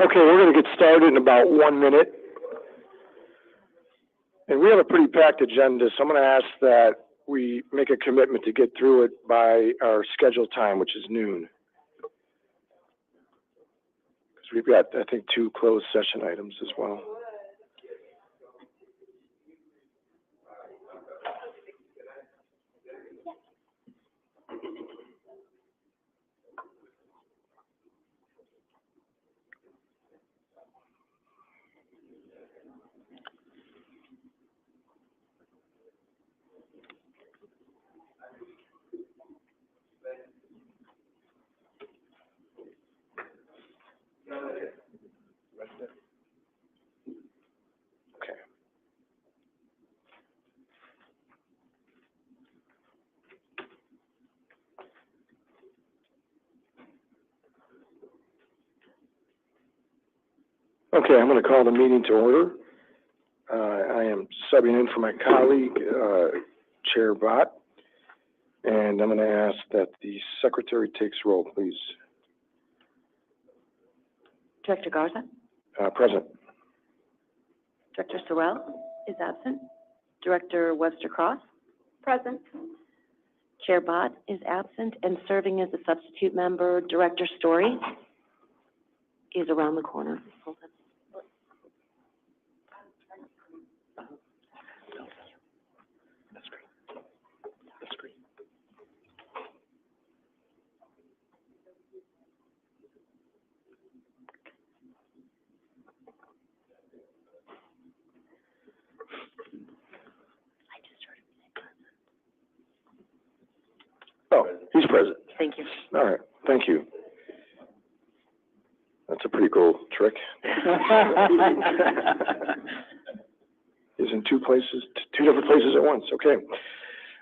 Okay, we're going to get started in about 1 minute. And we have a pretty packed agenda, so I'm going to ask that we make a commitment to get through it by our scheduled time, which is noon. Because we've got, I think, 2 closed session items as well. Okay, I'm going to call the meeting to order. I am subbing in for my colleague, Chair Bott, and I'm going to ask that the secretary takes roll, please. Director Garza? Present. Director Sorrell is absent. Director Webster-Cross? Present. Chair Bott is absent, and serving as a substitute member, Director Story is around the corner. Hold on. Oh, he's present. Thank you. All right, thank you. That's a pretty cool trick. He's in 2 places, 2 different places at once. Okay.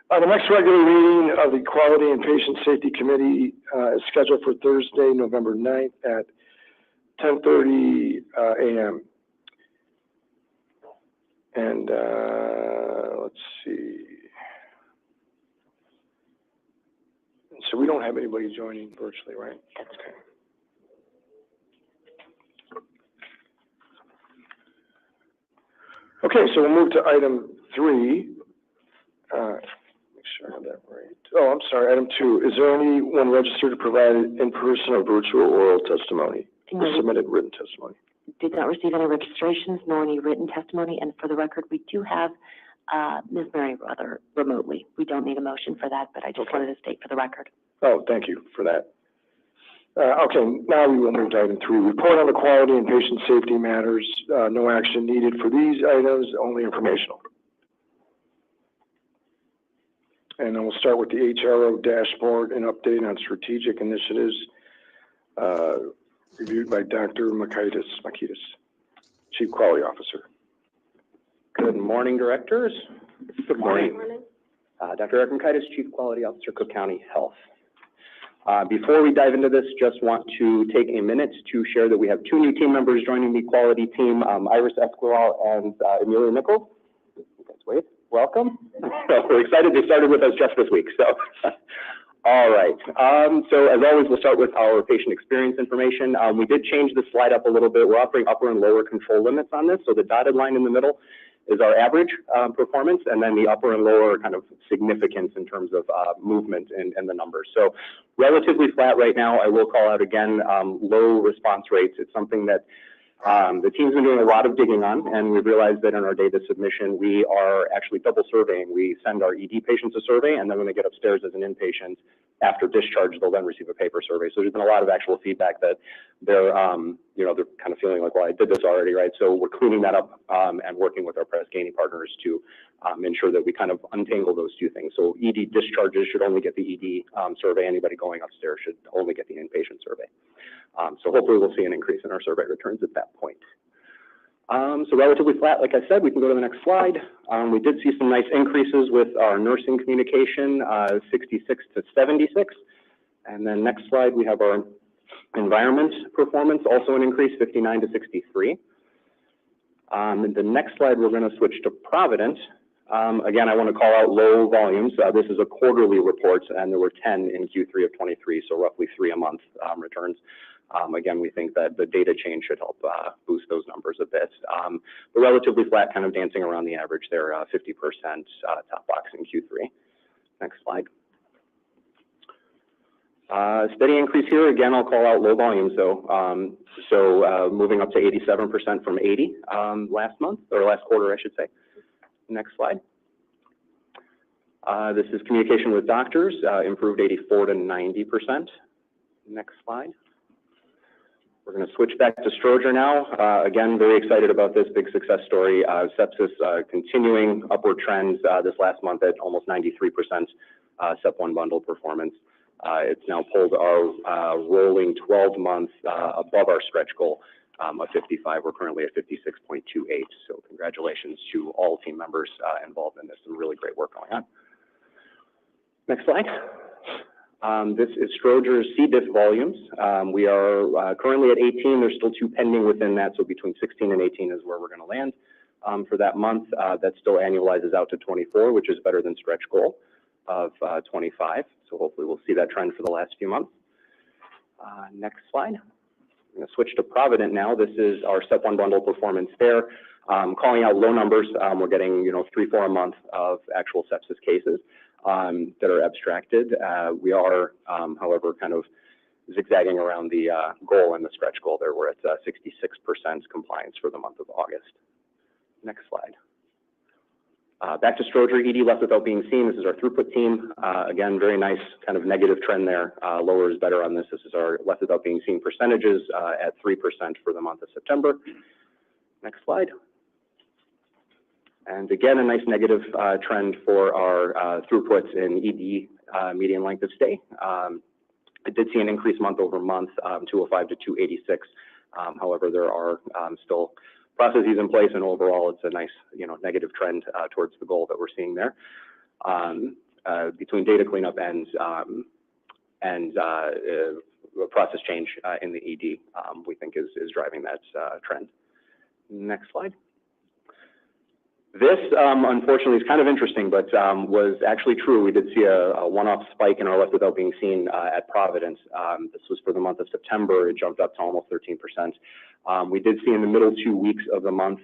The next regular meeting of the Quality and Patient Safety Committee is scheduled for Thursday, November 9th at 10:30 a.m. And let's see. So we don't have anybody joining virtually, right? That's okay. Okay, so we'll move to item 3. Make sure I have that right. Oh, I'm sorry, item 2. Is there anyone registered to provide in-person or virtual oral testimony or submitted written testimony? Did not receive any registrations nor any written testimony, and for the record, we do have Ms. Merriweather remotely. We don't need a motion for that, but I just wanted to state for the record. Oh, thank you for that. Okay, now we will move to item 3. Report on the quality and patient safety matters. No action needed for these items, only informational. And then we'll start with the HRO dashboard and update on strategic initiatives reviewed by Dr. Makaitis, Chief Quality Officer. Good morning, directors. Good morning. Dr. Eric Makaitis, Chief Quality Officer, Cook County Health. Before we dive into this, just want to take a minute to share that we have 2 new team members joining the quality team, Iris Esquivel and Amelia Nichols. You guys wave. Welcome. We're excited they started with us just this week. So, all right. So as always, we'll start with our patient experience information. We did change the slide up a little bit. We're offering upper and lower control limits on this. So the dotted line in the middle is our average performance, and then the upper and lower kind of significance in terms of movement and the numbers. So relatively flat right now. I will call out again, low response rates. It's something that the team's been doing a lot of digging on, and we've realized that in our data submission, we are actually double surveying. We send our ED patients a survey, and then when they get upstairs as an inpatient, after discharge, they'll then receive a paper survey. So there's been a lot of actual feedback that they're, they're kind of feeling like, well, I did this already, right? So we're cleaning that up and working with our Press Ganey partners to ensure that we kind of untangle those 2 things. So ED discharges should only get the ED survey. Anybody going upstairs should only get the inpatient survey. So hopefully we'll see an increase in our survey returns at that point. So relatively flat, like I said. We can go to the next slide. We did see some nice increases with our nursing communication, 66 to 76. And then next slide, we have our environment performance, also an increase, 59 to 63. And the next slide, we're going to switch to Provident. Again, I want to call out low volumes. This is a quarterly report, and there were 10 in Q3 of 23, so roughly 3 a month returns. Again, we think that the data change should help boost those numbers a bit. But relatively flat, kind of dancing around the average there, 50% top box in Q3. Next slide. Steady increase here. Again, I'll call out low volumes though. Moving up to 87% from 80 last month, or last quarter, I should say. Next slide. This is communication with doctors, improved 84 to 90%. Next slide. We're going to switch back to Stroger now. Again, very excited about this big success story. Sepsis continuing upward trends this last month at almost 93% SEP1 bundle performance. It's now pulled our rolling 12 months above our stretch goal of 55. We're currently at 56.28. So congratulations to all team members involved in this. Some really great work going on. Next slide. This is Stroger's C. diff volumes. We are currently at 18. There's still 2 pending within that, so between 16 and 18 is where we're going to land for that month. That still annualizes out to 24, which is better than stretch goal of 25. So hopefully we'll see that trend for the last few months. Next slide. I'm going to switch to Provident now. This is our SEP1 bundle performance there. Calling out low numbers. We're getting 3-4 a month of actual sepsis cases that are abstracted. We are, however, kind of zigzagging around the goal and the stretch goal there. We're at 66% compliance for the month of August. Next slide. Back to Stroger, ED left without being seen. This is our throughput team. Again, very nice kind of negative trend there. Lower is better on this. This is our left without being seen percentages at 3% for the month of September. Next slide. And again, a nice negative trend for our throughputs in ED median length of stay. I did see an increase month over month, 205 to 286. However, there are still processes in place, and overall, it's a nice, negative trend towards the goal that we're seeing there. Between data cleanup and process change in the ED, we think is driving that trend. Next slide. This, unfortunately, is kind of interesting, but was actually true. We did see a one-off spike in our left without being seen at Providence. This was for the month of September. It jumped up to almost 13%. We did see in the middle 2 weeks of the month,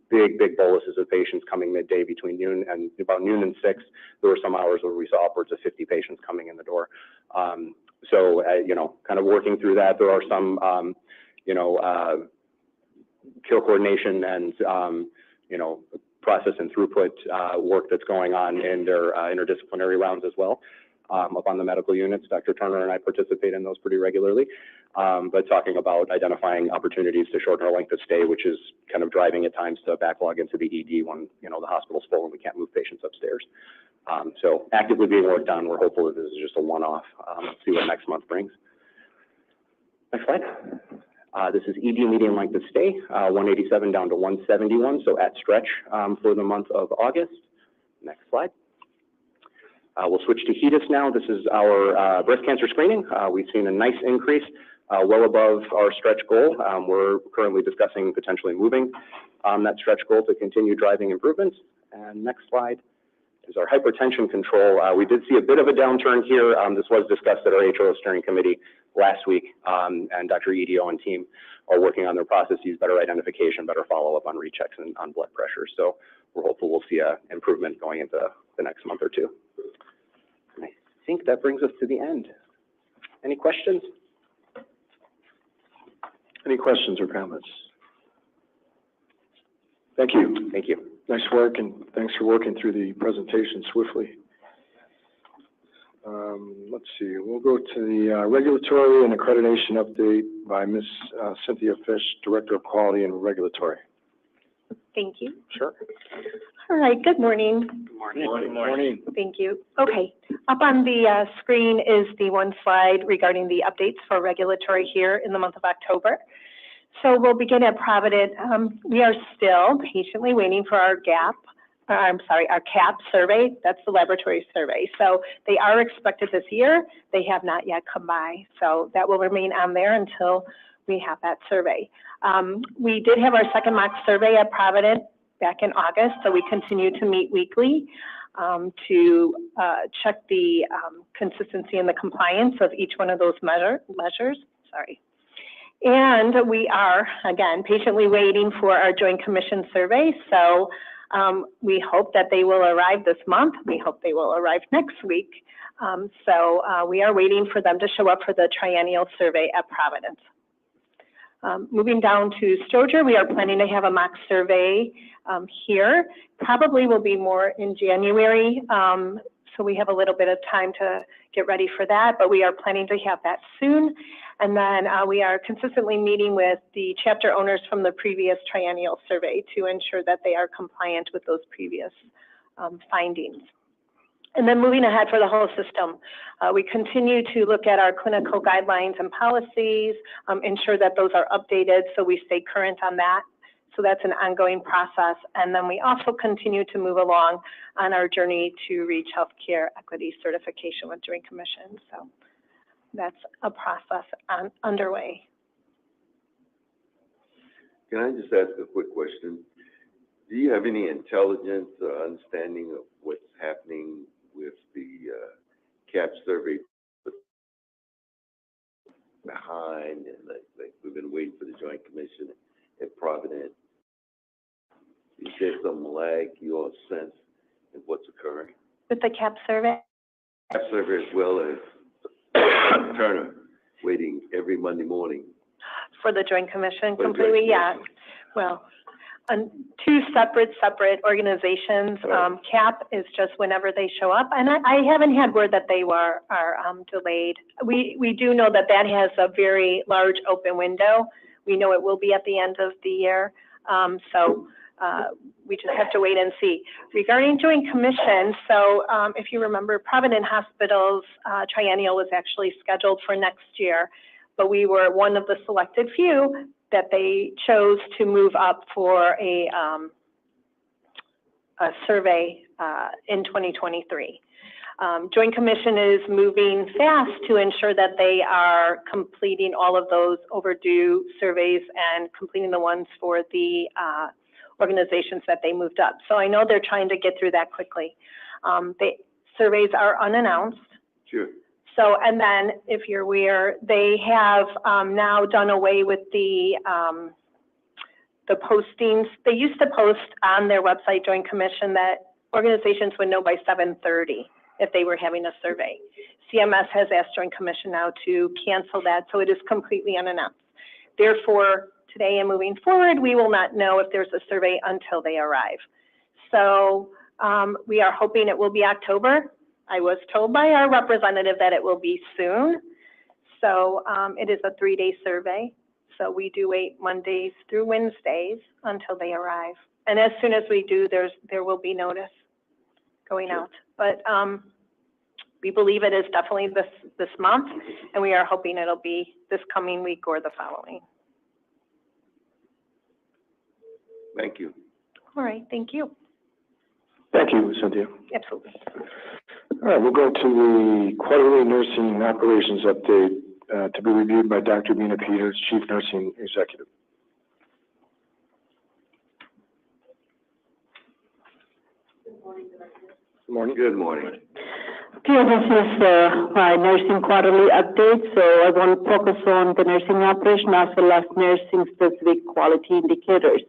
big boluses of patients coming midday between noon and about noon and 6. There were some hours where we saw upwards of 50 patients coming in the door. Kind of working through that, there are some, care coordination and, process and throughput work that's going on in their interdisciplinary rounds as well. Up on the medical units, Dr. Turner and I participate in those pretty regularly, but talking about identifying opportunities to shorten our length of stay, which is kind of driving at times to backlog into the ED when, the hospital's full and we can't move patients upstairs. So actively being worked on. We're hopeful that this is just a one-off. Let's see what next month brings. Next slide. This is ED median length of stay, 187 down to 171, so at stretch for the month of August. Next slide. We'll switch to HEDIS now. This is our breast cancer screening. We've seen a nice increase, well above our stretch goal. We're currently discussing potentially moving that stretch goal to continue driving improvements. And next slide is our hypertension control. We did see a bit of a downturn here. This was discussed at our HO steering committee last week, and Dr. Edio and team are working on their processes, better identification, better follow-up on rechecks and on blood pressure. So we're hopeful we'll see an improvement going into the next month or two. And I think that brings us to the end. Any questions? Any questions or comments? Thank you. Thank you. Nice work, and thanks for working through the presentation swiftly. Let's see, we'll go to the regulatory and accreditation update by Ms. Cynthia Fish, Director of Quality and Regulatory. Thank you. Sure. All right, good morning. Good morning. Good morning. Thank you. Okay, up on the screen is the one slide regarding the updates for regulatory here in the month of October. So we'll begin at Provident. We are still patiently waiting for our our CAP survey. That's the laboratory survey. So they are expected this year. They have not yet come by. So that will remain on there until we have that survey. We did have our second mock survey at Provident back in August. So we continue to meet weekly to check the consistency and the compliance of each one of those measures. sorry. And we are, again, patiently waiting for our Joint Commission survey. So we hope that they will arrive this month. We hope they will arrive next week. We are waiting for them to show up for the triennial survey at Providence. Moving down to Stroger, we are planning to have a mock survey here. Probably will be more in January. So we have a little bit of time to get ready for that, but we are planning to have that soon. And then we are consistently meeting with the chapter owners from the previous triennial survey to ensure that they are compliant with those previous findings. And then moving ahead for the whole system, we continue to look at our clinical guidelines and policies, ensure that those are updated so we stay current on that. So that's an ongoing process. And then we also continue to move along on our journey to reach healthcare equity certification with Joint Commission. So that's a process underway. Can I just ask a quick question? Do you have any intelligence or understanding of what's happening with the CAP survey behind, and like we've been waiting for the Joint Commission at Providence? Is there some lag you all sense in what's occurring? With the CAP survey? CAP survey as well as Turner waiting every Monday morning. For the Joint Commission For the completely, Joint yeah. Commission. Well, two separate organizations. Right. CAP is just whenever they show up, and I haven't had word that they are delayed. We do know that that has a very large open window. We know it will be at the end of the year, we just have to wait and see. Regarding Joint Commission, so if you remember, Providence Hospital's triennial was actually scheduled for next year, but we were one of the selected few that they chose to move up for a survey in 2023. Joint Commission is moving fast to ensure that they are completing all of those overdue surveys and completing the ones for the organizations that they moved up. So I know they're trying to get through that quickly. The surveys are unannounced. Sure. So, and then if you're aware, they have now done away with the postings. They used to post on their website, Joint Commission, that organizations would know by 7:30 if they were having a survey. CMS has asked Joint Commission now to cancel that, so it is completely unannounced. Therefore, today and moving forward, we will not know if there's a survey until they arrive. So we are hoping it will be October. I was told by our representative that it will be soon. So it is a 3-day survey. So we do wait Mondays through Wednesdays until they arrive. And as soon as we do, there will be notice going out. But we believe it is definitely this month, and we are hoping it'll be this coming week or the following. Thank you. All right, thank you. Thank you, Cynthia. Absolutely. All right, we'll go to the quarterly nursing operations update to be reviewed by Dr. Mina Peters, Chief Nursing Executive. Good morning. Good morning. Okay, this is my nursing quarterly update. So I want to focus on the nursing operation as well as nursing specific quality indicators.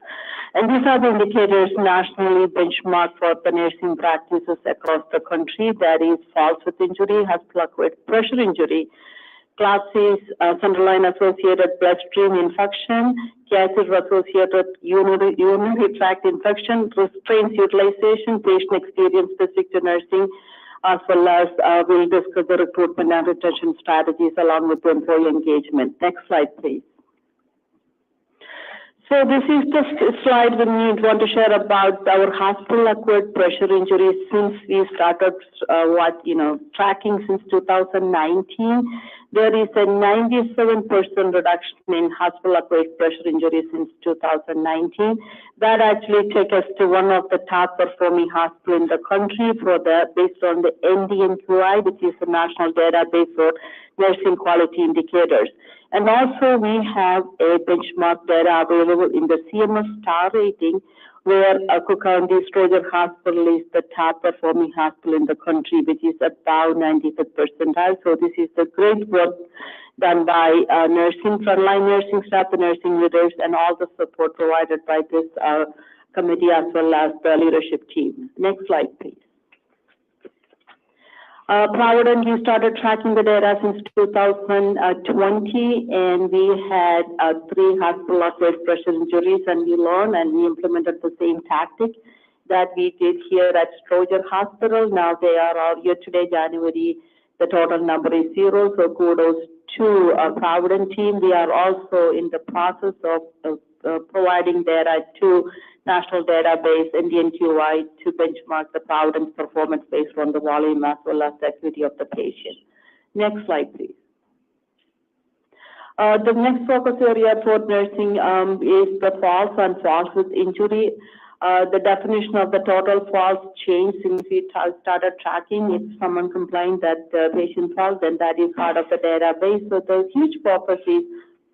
And these are the indicators nationally benchmarked for the nursing practices across the country. That is falls with injury, hospital-acquired pressure injury, Class C central line associated bloodstream infection, catheter-associated urinary tract infection, restraints utilization, patient experience specific to nursing, as well as we'll discuss the recruitment and retention strategies along with the employee engagement. Next slide, please. So this is just a slide we want to share about our hospital-acquired pressure injuries since we started tracking since 2019. There is a 97% reduction in hospital-acquired pressure injuries since 2019. That actually takes us to one of the top performing hospitals in the country based on the NDNQI, which is the national database for nursing quality indicators. And also we have a benchmark data available in the CMS star rating, where Cook County Stroger Hospital is the top performing hospital in the country, which is about 95th percentile. So this is a great work done by nursing, frontline nursing staff, the nursing leaders, and all the support provided by this committee as well as the leadership team. Next slide, please. Provident, we started tracking the data since 2020, and we had 3 hospital-acquired pressure injuries, and we learned and we implemented the same tactic that we did here at Stroger Hospital. Now they are all year-to-date January, the total number is 0, so kudos to Provident team. We are also in the process of providing data to national database, NDNQI, to benchmark the Provident performance based on the volume as well as the acuity of the patient. Next slide, please. The next focus area for nursing is the falls and falls with injury. The definition of the total falls changed since we started tracking. If someone complained that the patient falls, then that is part of the database. So the huge focus is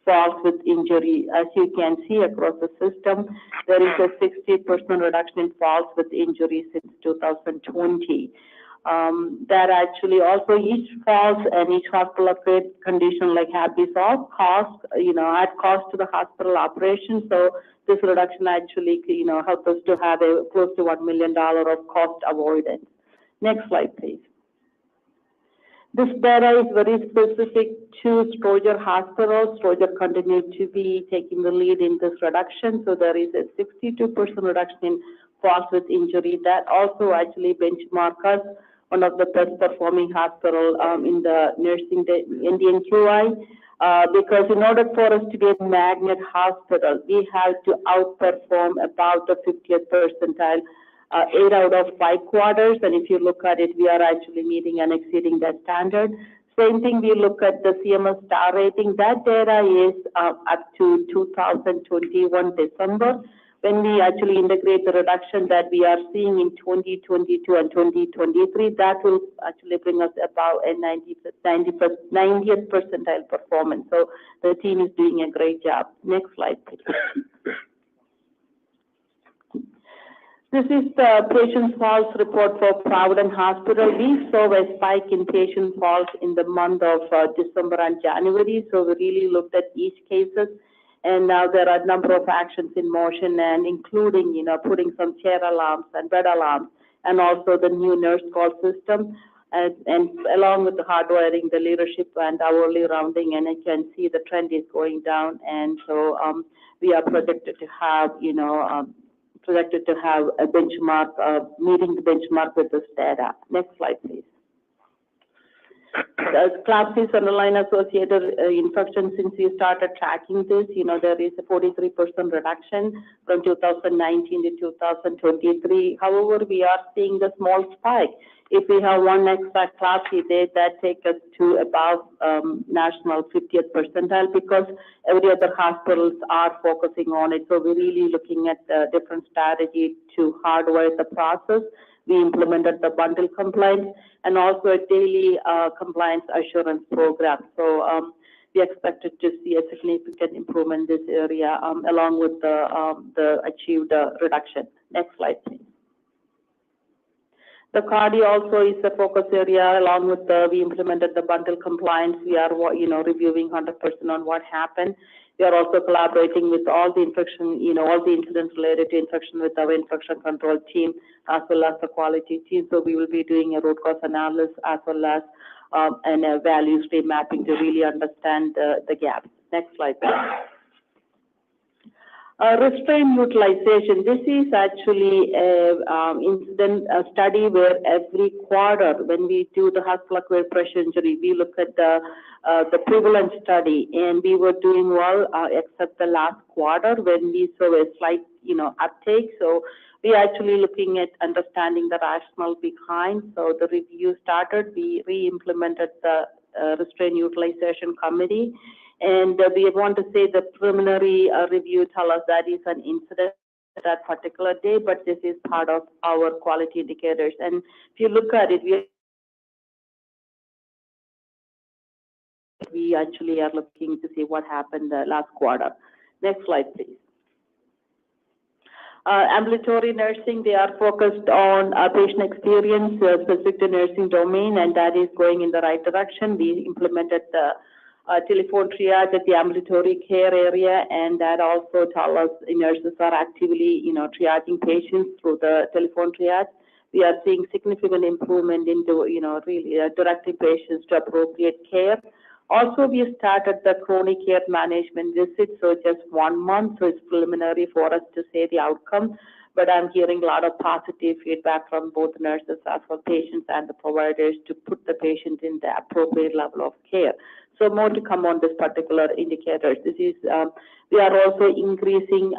falls with injury. As you can see across the system, there is a 60% reduction in falls with injury since 2020. That actually also each falls and each hospital acquired condition like happy falls cost, add cost to the hospital operation. So this reduction actually, helped us to have a close to $1 million of cost avoidance. Next slide, please. This data is very specific to Stroger Hospital. Stroger continued to be taking the lead in this reduction. So there is a 62% reduction in falls with injury. That also actually benchmarks us one of the best performing hospital in the nursing NDNQI. Because in order for us to be a magnet hospital, we have to outperform about the 50th percentile 8 out of 5 quarters, and if you look at it, we are actually meeting and exceeding that standard. Same thing, we look at the CMS star rating. That data is up to 2021 December. When we actually integrate the reduction that we are seeing in 2022 and 2023, that will actually bring us about a 90th percentile performance. So the team is doing a great job. Next slide, please. This is the patient falls report for Provident Hospital. We saw a spike in patient falls in the month of December and January, so we really looked at each cases. And now there are a number of actions in motion, and including, putting some chair alarms and bed alarms, and also the new nurse call system, and along with the hardwiring, the leadership and hourly rounding, and I can see the trend is going down, and so we are projected to have, a benchmark, meeting the benchmark with this data. Next slide, please. Class C underlying associated infection, since we started tracking this, there is a 43% reduction from 2019 to 2023. However, we are seeing the small spike. If we have one extra class C date, that takes us to about national 50th percentile, because every other hospitals are focusing on it. So we're really looking at a different strategy to hardwire the process. We implemented the bundle compliance and also a daily compliance assurance program. So we expected to see a significant improvement in this area along with the achieved reduction. Next slide, please. The cardio also is a focus area. Along with we implemented the bundle compliance. We are, reviewing 100% on what happened. We are also collaborating with all the infection, all the incidents related to infection with our infection control team as well as the quality team. So we will be doing a root cause analysis as well as and a value stream mapping to really understand the gaps. Next slide, please. Restraint utilization. This is actually a study where every quarter, when we do the hospital-acquired pressure injury, we look at the prevalence study, and we were doing well except the last quarter when we saw a slight, uptake. So we actually looking at understanding the rationale behind. So the review started. We re-implemented the restraint utilization committee. And we want to say the preliminary review tell us that is an incident that particular day, but this is part of our quality indicators. And if you look at it, we actually are looking to see what happened last quarter. Next slide, please. Ambulatory nursing, they are focused on patient experience specific to nursing domain, and that is going in the right direction. We implemented the telephone triage at the ambulatory care area, and that also tells us nurses are actively, triaging patients through the telephone triage. We are seeing significant improvement into, really directing patients to appropriate care. Also, we started the chronic care management visit, so just 1 month, so it's preliminary for us to say the outcome. But I'm hearing a lot of positive feedback from both nurses as well patients and the providers to put the patient in the appropriate level of care. So more to come on this particular indicators. This is, we are also increasing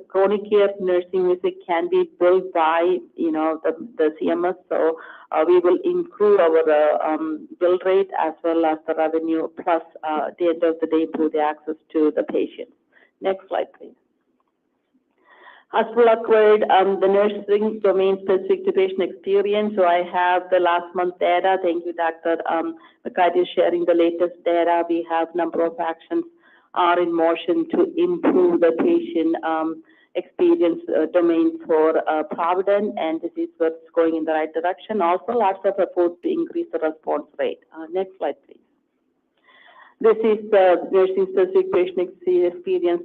chronic care nursing visit can be billed by, the CMS. So we will improve our bill rate as well as the revenue plus at the end of the day improve the access to the patient. Next slide, please. Hospital acquired the nursing domain specific to patient experience. So I have the last month data. Thank you, Dr. McCarty, is sharing the latest data. We have number of actions are in motion to improve the patient experience domain for Provident, and this is what's going in the right direction. Also, lots of efforts to increase the response rate. Next slide, please. This is the nursing specific patient experience,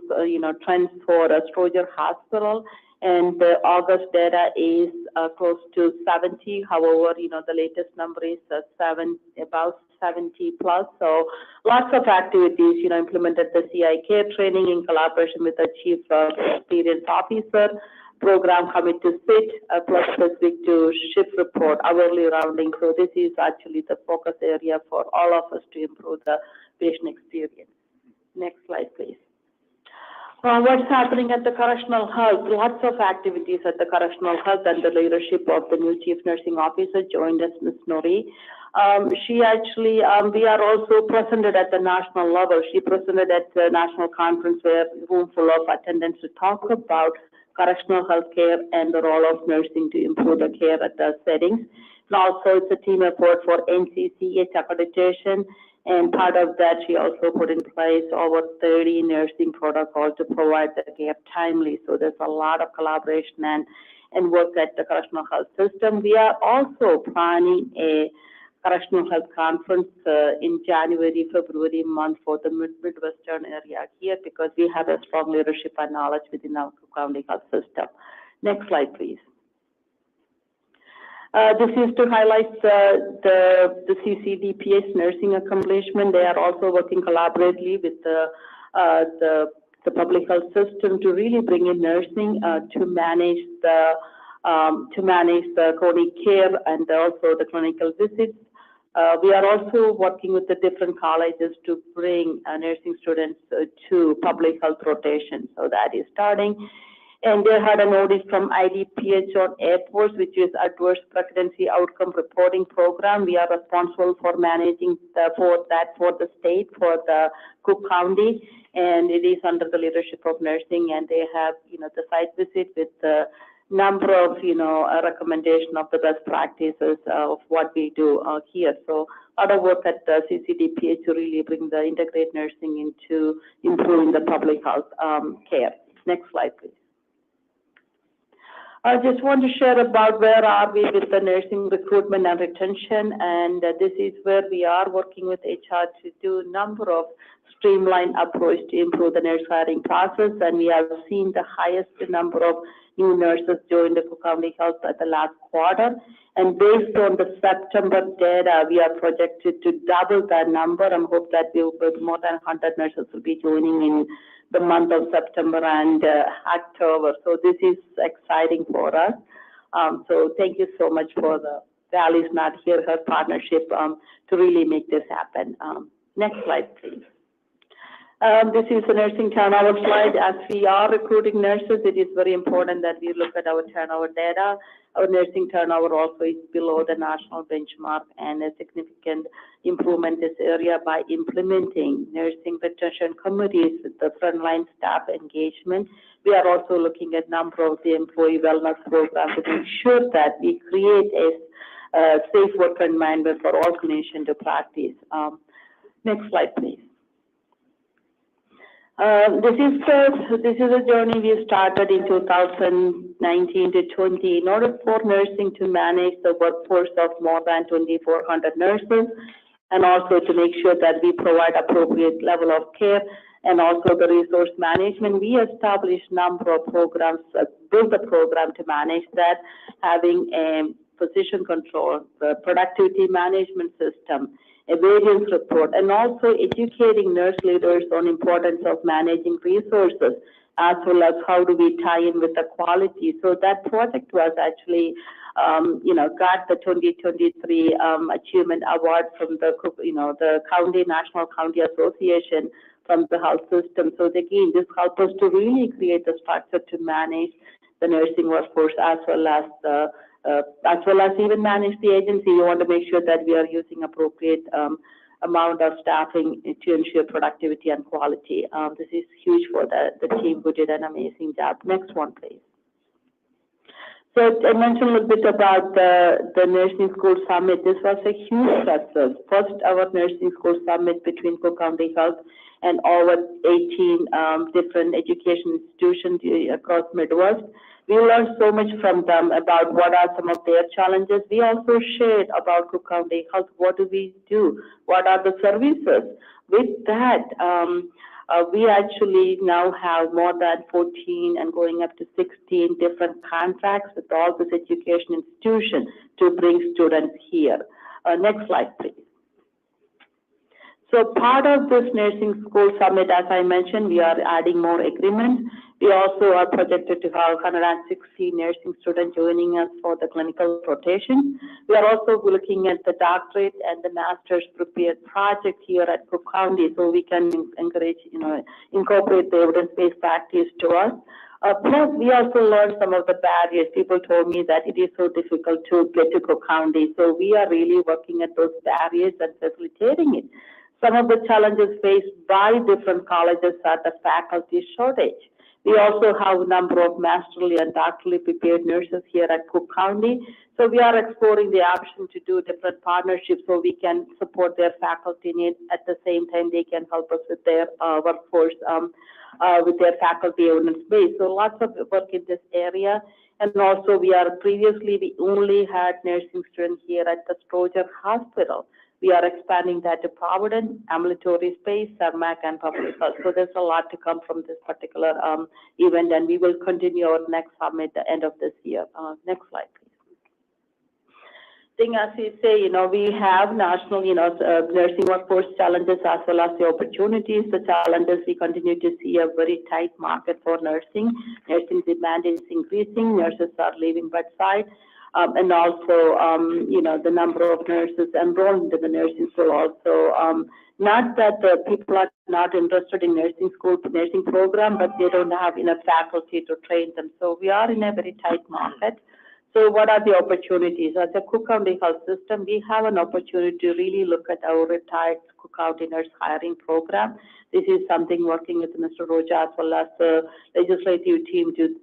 trends for Stroger Hospital, and the August data is close to 70. However, the latest number is about 70 plus. So lots of activities, implemented the CIK training in collaboration with the Chief Experience Officer. Program commit to SIT, plus specific to shift report, hourly rounding. So this is actually the focus area for all of us to improve the patient experience. Next slide, please. What's happening at the correctional health? Lots of activities at the correctional health, and the leadership of the new Chief Nursing Officer joined us, Ms. Nori. She actually, we are also presented at the national level. She presented at the national conference where a room full of attendants to talk about correctional health care and the role of nursing to improve the care at the settings. And also, it's a team effort for NCCH accreditation. And part of that, she also put in place over 30 nursing protocols to provide the care timely. So there's a lot of collaboration and work at the correctional health system. We are also planning a correctional health conference in January, February month for the Midwestern area here, because we have a strong leadership and knowledge within our county health system. Next slide, please. This is to highlight the CCDPS nursing accomplishment. They are also working collaboratively with the public health system to really bring in nursing to manage the chronic care and also the clinical visits. We are also working with the different colleges to bring nursing students to public health rotation. So that is starting. And they had an audit from IDPH on airports, which is Adverse Pregnancy Outcome Reporting Program. We are responsible for managing for the state, for the Cook County, and it is under the leadership of nursing. And they have, the site visit with the number of, a recommendation of the best practices of what we do here. So a lot of work at the CCDPH to really bring the integrated nursing into improving the public health care. Next slide, please. I just want to share about where are we with the nursing recruitment and retention, and this is where we are working with HR to do a number of streamlined approach to improve the nurse hiring process, and we have seen the highest number of new nurses join the Cook County Health at the last quarter. And based on the September data, we are projected to double that number, and hope that we will put more than 100 nurses will be joining in the month of September and October. So this is exciting for us. So thank you so much for the Valley's Not Here, her partnership to really make this happen. Next slide, please. This is the nursing turnover slide. As we are recruiting nurses, it is very important that we look at our turnover data. Our nursing turnover also is below the national benchmark, and a significant improvement in this area by implementing nursing retention committees with the frontline staff engagement. We are also looking at number of the employee wellness programs to ensure that we create a safe work environment for all clinicians to practice. Next slide, please. This is a journey we started in 2019 to 20 in order for nursing to manage the workforce of more than 2,400 nurses and also to make sure that we provide appropriate level of care, and also the resource management. We established number of programs, built a program to manage that, having a physician control, the productivity management system, a variance report, and also educating nurse leaders on importance of managing resources, as well as how do we tie in with the quality. So that project was actually, got the 2023 Achievement Award from the National County Association from the health system. So again, this helps us to really create the structure to manage the nursing workforce as well as even manage the agency. We want to make sure that we are using appropriate amount of staffing to ensure productivity and quality. This is huge for the team who did an amazing job. Next one, please. So I mentioned a little bit about the Nursing School Summit. This was a huge success. First, our Nursing School Summit between Cook County Health and over 18 different education institutions across Midwest. We learned so much from them about what are some of their challenges. We also shared about Cook County Health. What do we do? What are the services? With that, we actually now have more than 14 and going up to 16 different contracts with all this education institution to bring students here. Next slide, please. So part of this Nursing School Summit, as I mentioned, we are adding more agreements. We also are projected to have 160 nursing students joining us for the clinical rotation. We are also looking at the doctorate and the master's prepared project here at Cook County, so we can encourage, incorporate the evidence-based practice to us. Plus, we also learned some of the barriers. People told me that it is so difficult to get to Cook County, so we are really working at those barriers and facilitating it. Some of the challenges faced by different colleges are the faculty shortage. We also have a number of masterly and doctorally prepared nurses here at Cook County. So we are exploring the option to do different partnerships so we can support their faculty needs. At the same time, they can help us with their workforce, with their faculty evidence base. So lots of work in this area. And also we only had nursing students here at the Stroger Hospital. We are expanding that to Providence, ambulatory space, CERMAC, and public health. So there's a lot to come from this particular event, and we will continue our next summit at the end of this year. Next slide, please. As you say, we have national, nursing workforce challenges as well as the opportunities. The challenges, we continue to see a very tight market for nursing. Nursing demand is increasing. Nurses are leaving bedside. And also, the number of nurses enrolled into the nursing school also. Not that the people are not interested in nursing program, but they don't have enough faculty to train them. So we are in a very tight market. So what are the opportunities? As a Cook County Health System, we have an opportunity to really look at our retired Cook County nurse hiring program. This is something working with Mr. Roja as well as the legislative team to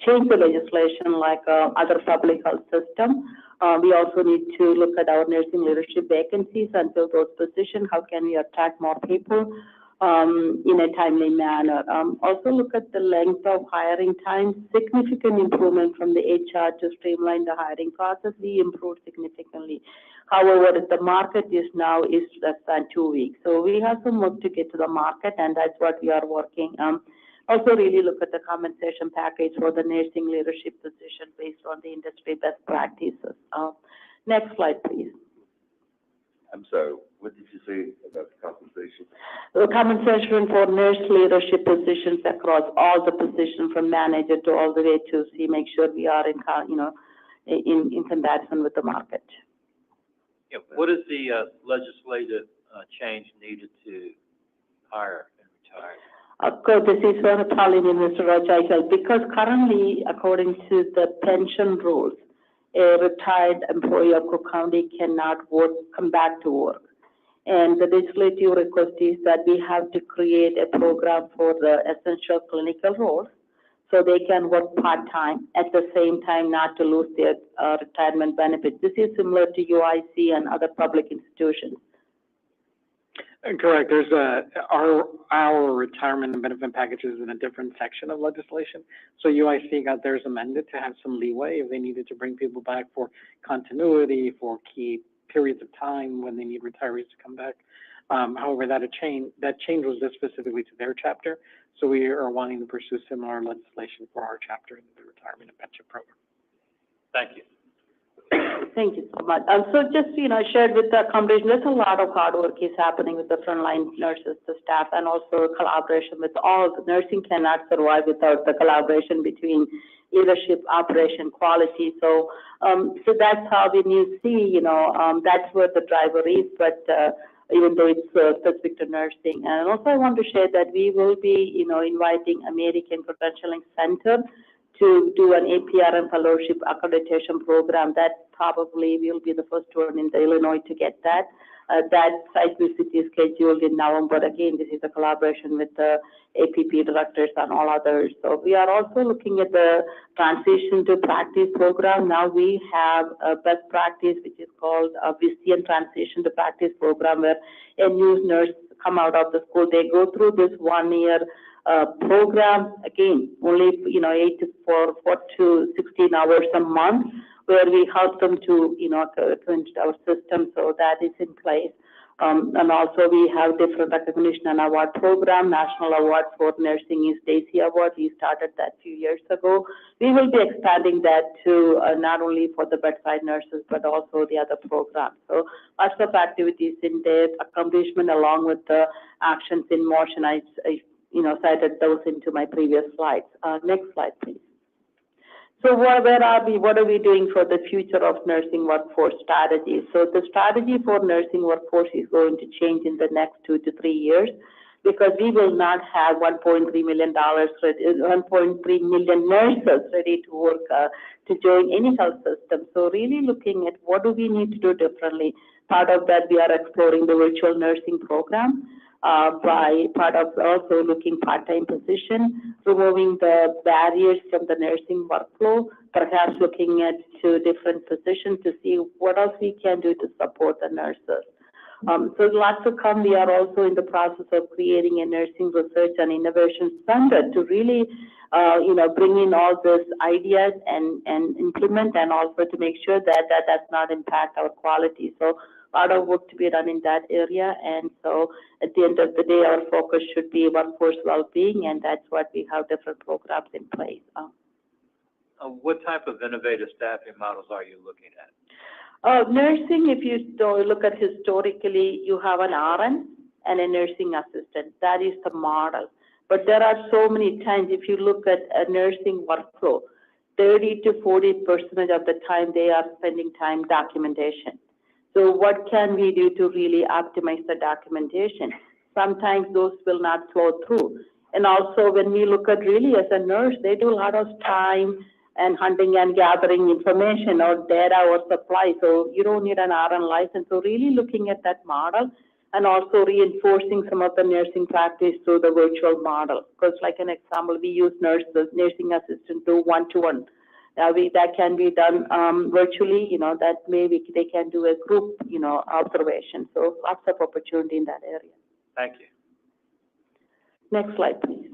change the legislation like other public health system. We also need to look at our nursing leadership vacancies and fill those positions. How can we attract more people in a timely manner? Also look at the length of hiring time. Significant improvement from the HR to streamline the hiring process. We improved significantly. However, the market is less than 2 weeks. So we have some work to get to the market, and that's what we are working. Also really look at the compensation package for the nursing leadership position based on the industry best practices. Next slide, please. I'm sorry, what did you say about the compensation? The compensation for nurse leadership positions across all the positions from manager to all the way to make sure we are in comparison with the market. Yeah, what is the legislative change needed to hire and retire? Of course, this is what I'm telling you, Mr. Rajai, because currently, according to the pension rules, a retired employee of Cook County cannot come back to work. And the legislative request is that we have to create a program for the essential clinical roles so they can work part-time, at the same time not to lose their retirement benefits. This is similar to UIC and other public institutions. Correct. There's our retirement and benefit packages in a different section of legislation. So UIC got theirs amended to have some leeway if they needed to bring people back for continuity, for key periods of time when they need retirees to come back. However, that change was just specifically to their chapter. So we are wanting to pursue similar legislation for our chapter in the retirement and pension program. Thank you. Thank you so much. So just, shared with the accommodation, there's a lot of hard work is happening with the frontline nurses, the staff, and also collaboration with all. The nursing cannot survive without the collaboration between leadership, operation, quality. So, so that's how when you see, that's where the driver is, but, even though it's specific to nursing. And also I want to share that we will be, inviting American Credentialing Center to do an APRN fellowship accreditation program. That probably will be the first one in the Illinois to get that. That site visit is scheduled in November. Again, this is a collaboration with the APP directors and all others. So we are also looking at the transition to practice program. Now we have a best practice, which is called a Vistian transition to practice program, where a new nurse come out of the school. They go through this 1 year program, again, only, 8 to 16 hours a month, where we help them to, to into our system. So that is in place. And also we have different recognition and award program. National Award for Nursing is Stacy Award. We started that a few years ago. We will be expanding that to not only for the bedside nurses, but also the other programs. So lots of activities in there, accomplishment along with the actions in motion. I cited those into my previous slides. Next slide, please. So where are we? What are we doing for the future of nursing workforce strategy? So the strategy for nursing workforce is going to change in the next 2 to 3 years, because we will not have $1.3 million, 1.3 million nurses ready to work to join any health system. So really looking at what do we need to do differently. Part of that, we are exploring the virtual nursing program. By part of also looking part-time position, removing the barriers from the nursing workflow, perhaps looking at 2 different positions to see what else we can do to support the nurses. So lots to come. We are also in the process of creating a nursing research and innovation center to really, bring in all these ideas and implement, and also to make sure that does not impact our quality. So a lot of work to be done in that area. And so at the end of the day, our focus should be workforce well-being, and that's what we have different programs in place. What type of innovative staffing models are you looking at? Nursing, if you look at historically, you have an RN and a nursing assistant. That is the model. But there are so many times, if you look at a nursing workflow, 30 to 40% of the time they are spending time documentation. So what can we do to really optimize the documentation? Sometimes those will not flow through. And also when we look at really as a nurse, they do a lot of time and hunting and gathering information or data or supply. So you don't need an RN license. So really looking at that model and also reinforcing some of the nursing practice through the virtual model. Because like an example, we use nurses, nursing assistants do one-to-one. That can be done virtually, that maybe they can do a group, observation. So lots of opportunity in that area. Thank you. Next slide, please.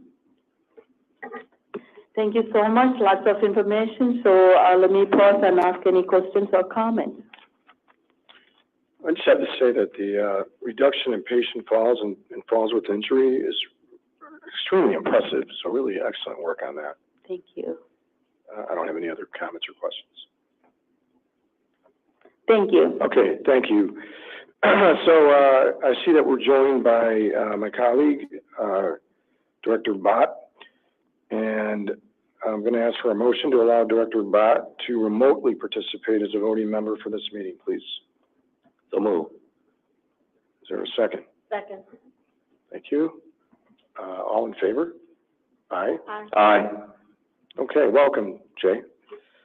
Thank you so much. Lots of information. So let me pause and ask any questions or comments. I just have to say that the reduction in patient falls and falls with injury is extremely impressive. So really excellent work on that. Thank you. I don't have any other comments or questions. Thank you. Okay, thank you. So I see that we're joined by my colleague, Director Bott, and I'm going to ask for a motion to allow Director Bott to remotely participate as a voting member for this meeting, please. So move. Is there a second? Second. Thank you. All in favor? Aye. Aye. Okay, welcome, Jay.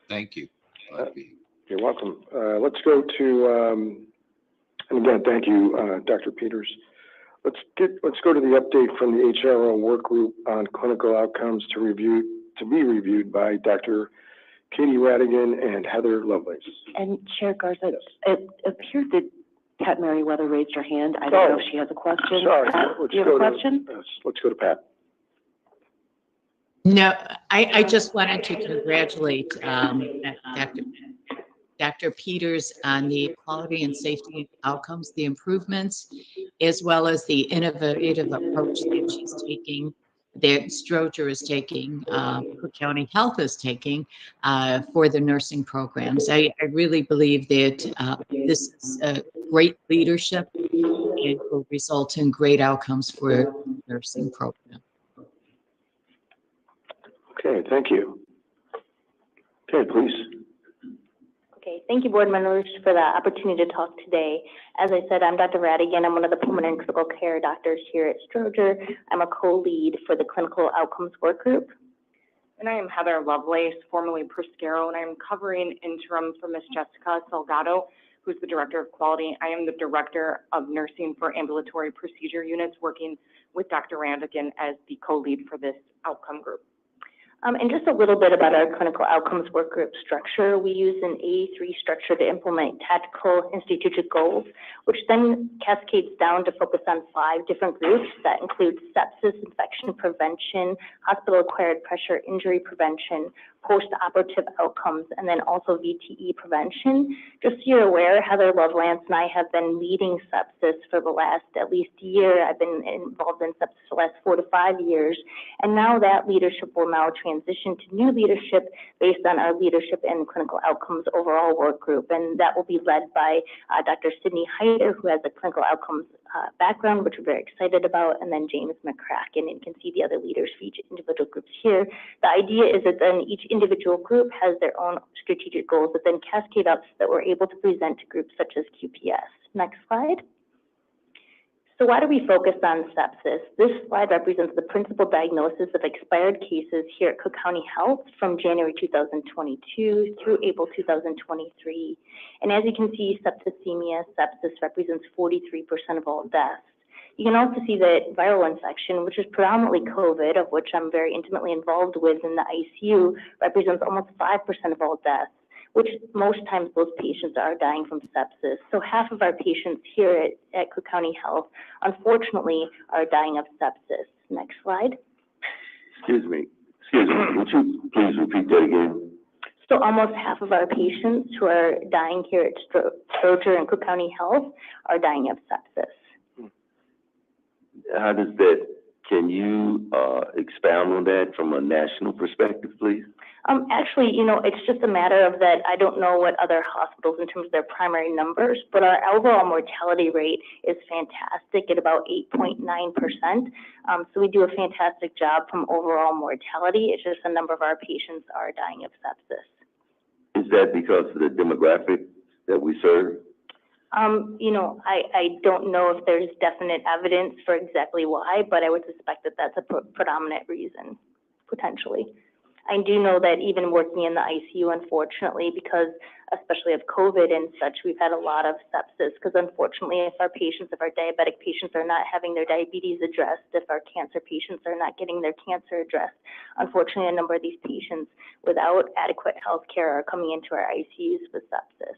Thank you. Glad to be here. You're welcome. Let's go to, and again, thank you, Dr. Peters. Let's go to the update from the HRO work group on clinical outcomes to be reviewed by Dr. Katie Radigan and Heather Lovelace. And Chair Garza, it appeared that Pat Merriweather raised her hand. I don't know if she has a question. Sorry, Do you have a question? Let's go to Pat. No, I just wanted to congratulate Dr. Dr. Peters on the quality and safety outcomes, the improvements, as well as the innovative approach that she's taking, that Stroger is taking, Cook County Health is taking for the nursing programs. I really believe that this is great leadership and will result in great outcomes for the nursing program. Okay, thank you. Okay, please. Okay, thank you, board members, for the opportunity to talk today. As I said, I'm Dr. Radigan. I'm one of the pulmonary and critical care doctors here at Stroger. I'm a co-lead for the clinical outcomes work group. And I am Heather Lovelace, formerly Proscaro, and I'm covering interim for Ms. Jessica Salgado, who's the Director of Quality. I am the Director of Nursing for Ambulatory Procedure Units, working with Dr. Radigan as the co-lead for this outcome group. And just a little bit about our clinical outcomes work group structure. We use an A3 structure to implement tactical and strategic goals, which then cascades down to focus on 5 different groups that include sepsis, infection prevention, hospital-acquired pressure injury prevention, post-operative outcomes, and then also VTE prevention. Just so you're aware, Heather Lovelace and I have been leading sepsis for the last at least year. I've been involved in sepsis for the last 4 to 5 years, and now that leadership will now transition to new leadership based on our leadership in clinical outcomes overall work group, and that will be led by Dr. Sydney Heider, who has a clinical outcomes background, which we're very excited about, and then James McCracken, and you can see the other leaders for each individual groups here. The idea is that then each individual group has their own strategic goals that then cascade up so that we're able to present to groups such as QPS. Next slide. So why do we focus on sepsis? This slide represents the principal diagnosis of expired cases here at Cook County Health from January 2022 through April 2023. And as you can see, septicemia, sepsis represents 43% of all deaths. You can also see that viral infection, which is predominantly COVID, of which I'm very intimately involved with in the ICU, represents almost 5% of all deaths, which most times those patients are dying from sepsis. So half of our patients here at Cook County Health, unfortunately, are dying of sepsis. Next slide. Excuse me, would you please repeat that again? So almost half of our patients who are dying here at Stroger and Cook County Health are dying of sepsis. How does that, can you expound on that from a national perspective, please? Actually, you know, it's just a matter of that I don't know what other hospitals in terms of their primary numbers, but our overall mortality rate is fantastic at about 8.9%. So we do a fantastic job from overall mortality. It's just a number of our patients are dying of sepsis. Is that because of the demographic that we serve? You know, I don't know if there's definite evidence for exactly why, but I would suspect that that's a predominant reason, potentially. I do know that even working in the ICU, unfortunately, because especially of COVID and such, we've had a lot of sepsis, because unfortunately, if our diabetic patients are not having their diabetes addressed, if our cancer patients are not getting their cancer addressed, unfortunately, a number of these patients without adequate health care are coming into our ICUs with sepsis.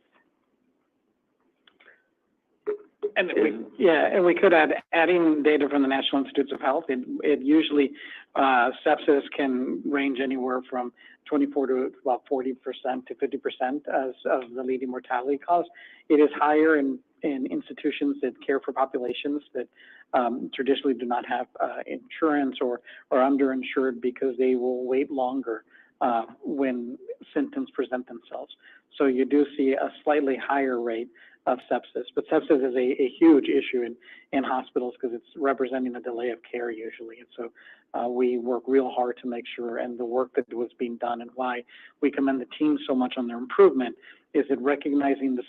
And we could add, adding data from the National Institutes of Health, it usually, sepsis can range anywhere from 24 to about 40% to 50% as of the leading mortality cause. It is higher in institutions that care for populations that traditionally do not have insurance or are underinsured, because they will wait longer when symptoms present themselves. So you do see a slightly higher rate of sepsis, but sepsis is a huge issue in hospitals, because it's representing a delay of care usually. And so we work real hard to make sure, and the work that was being done, and why we commend the team so much on their improvement, is it recognizing the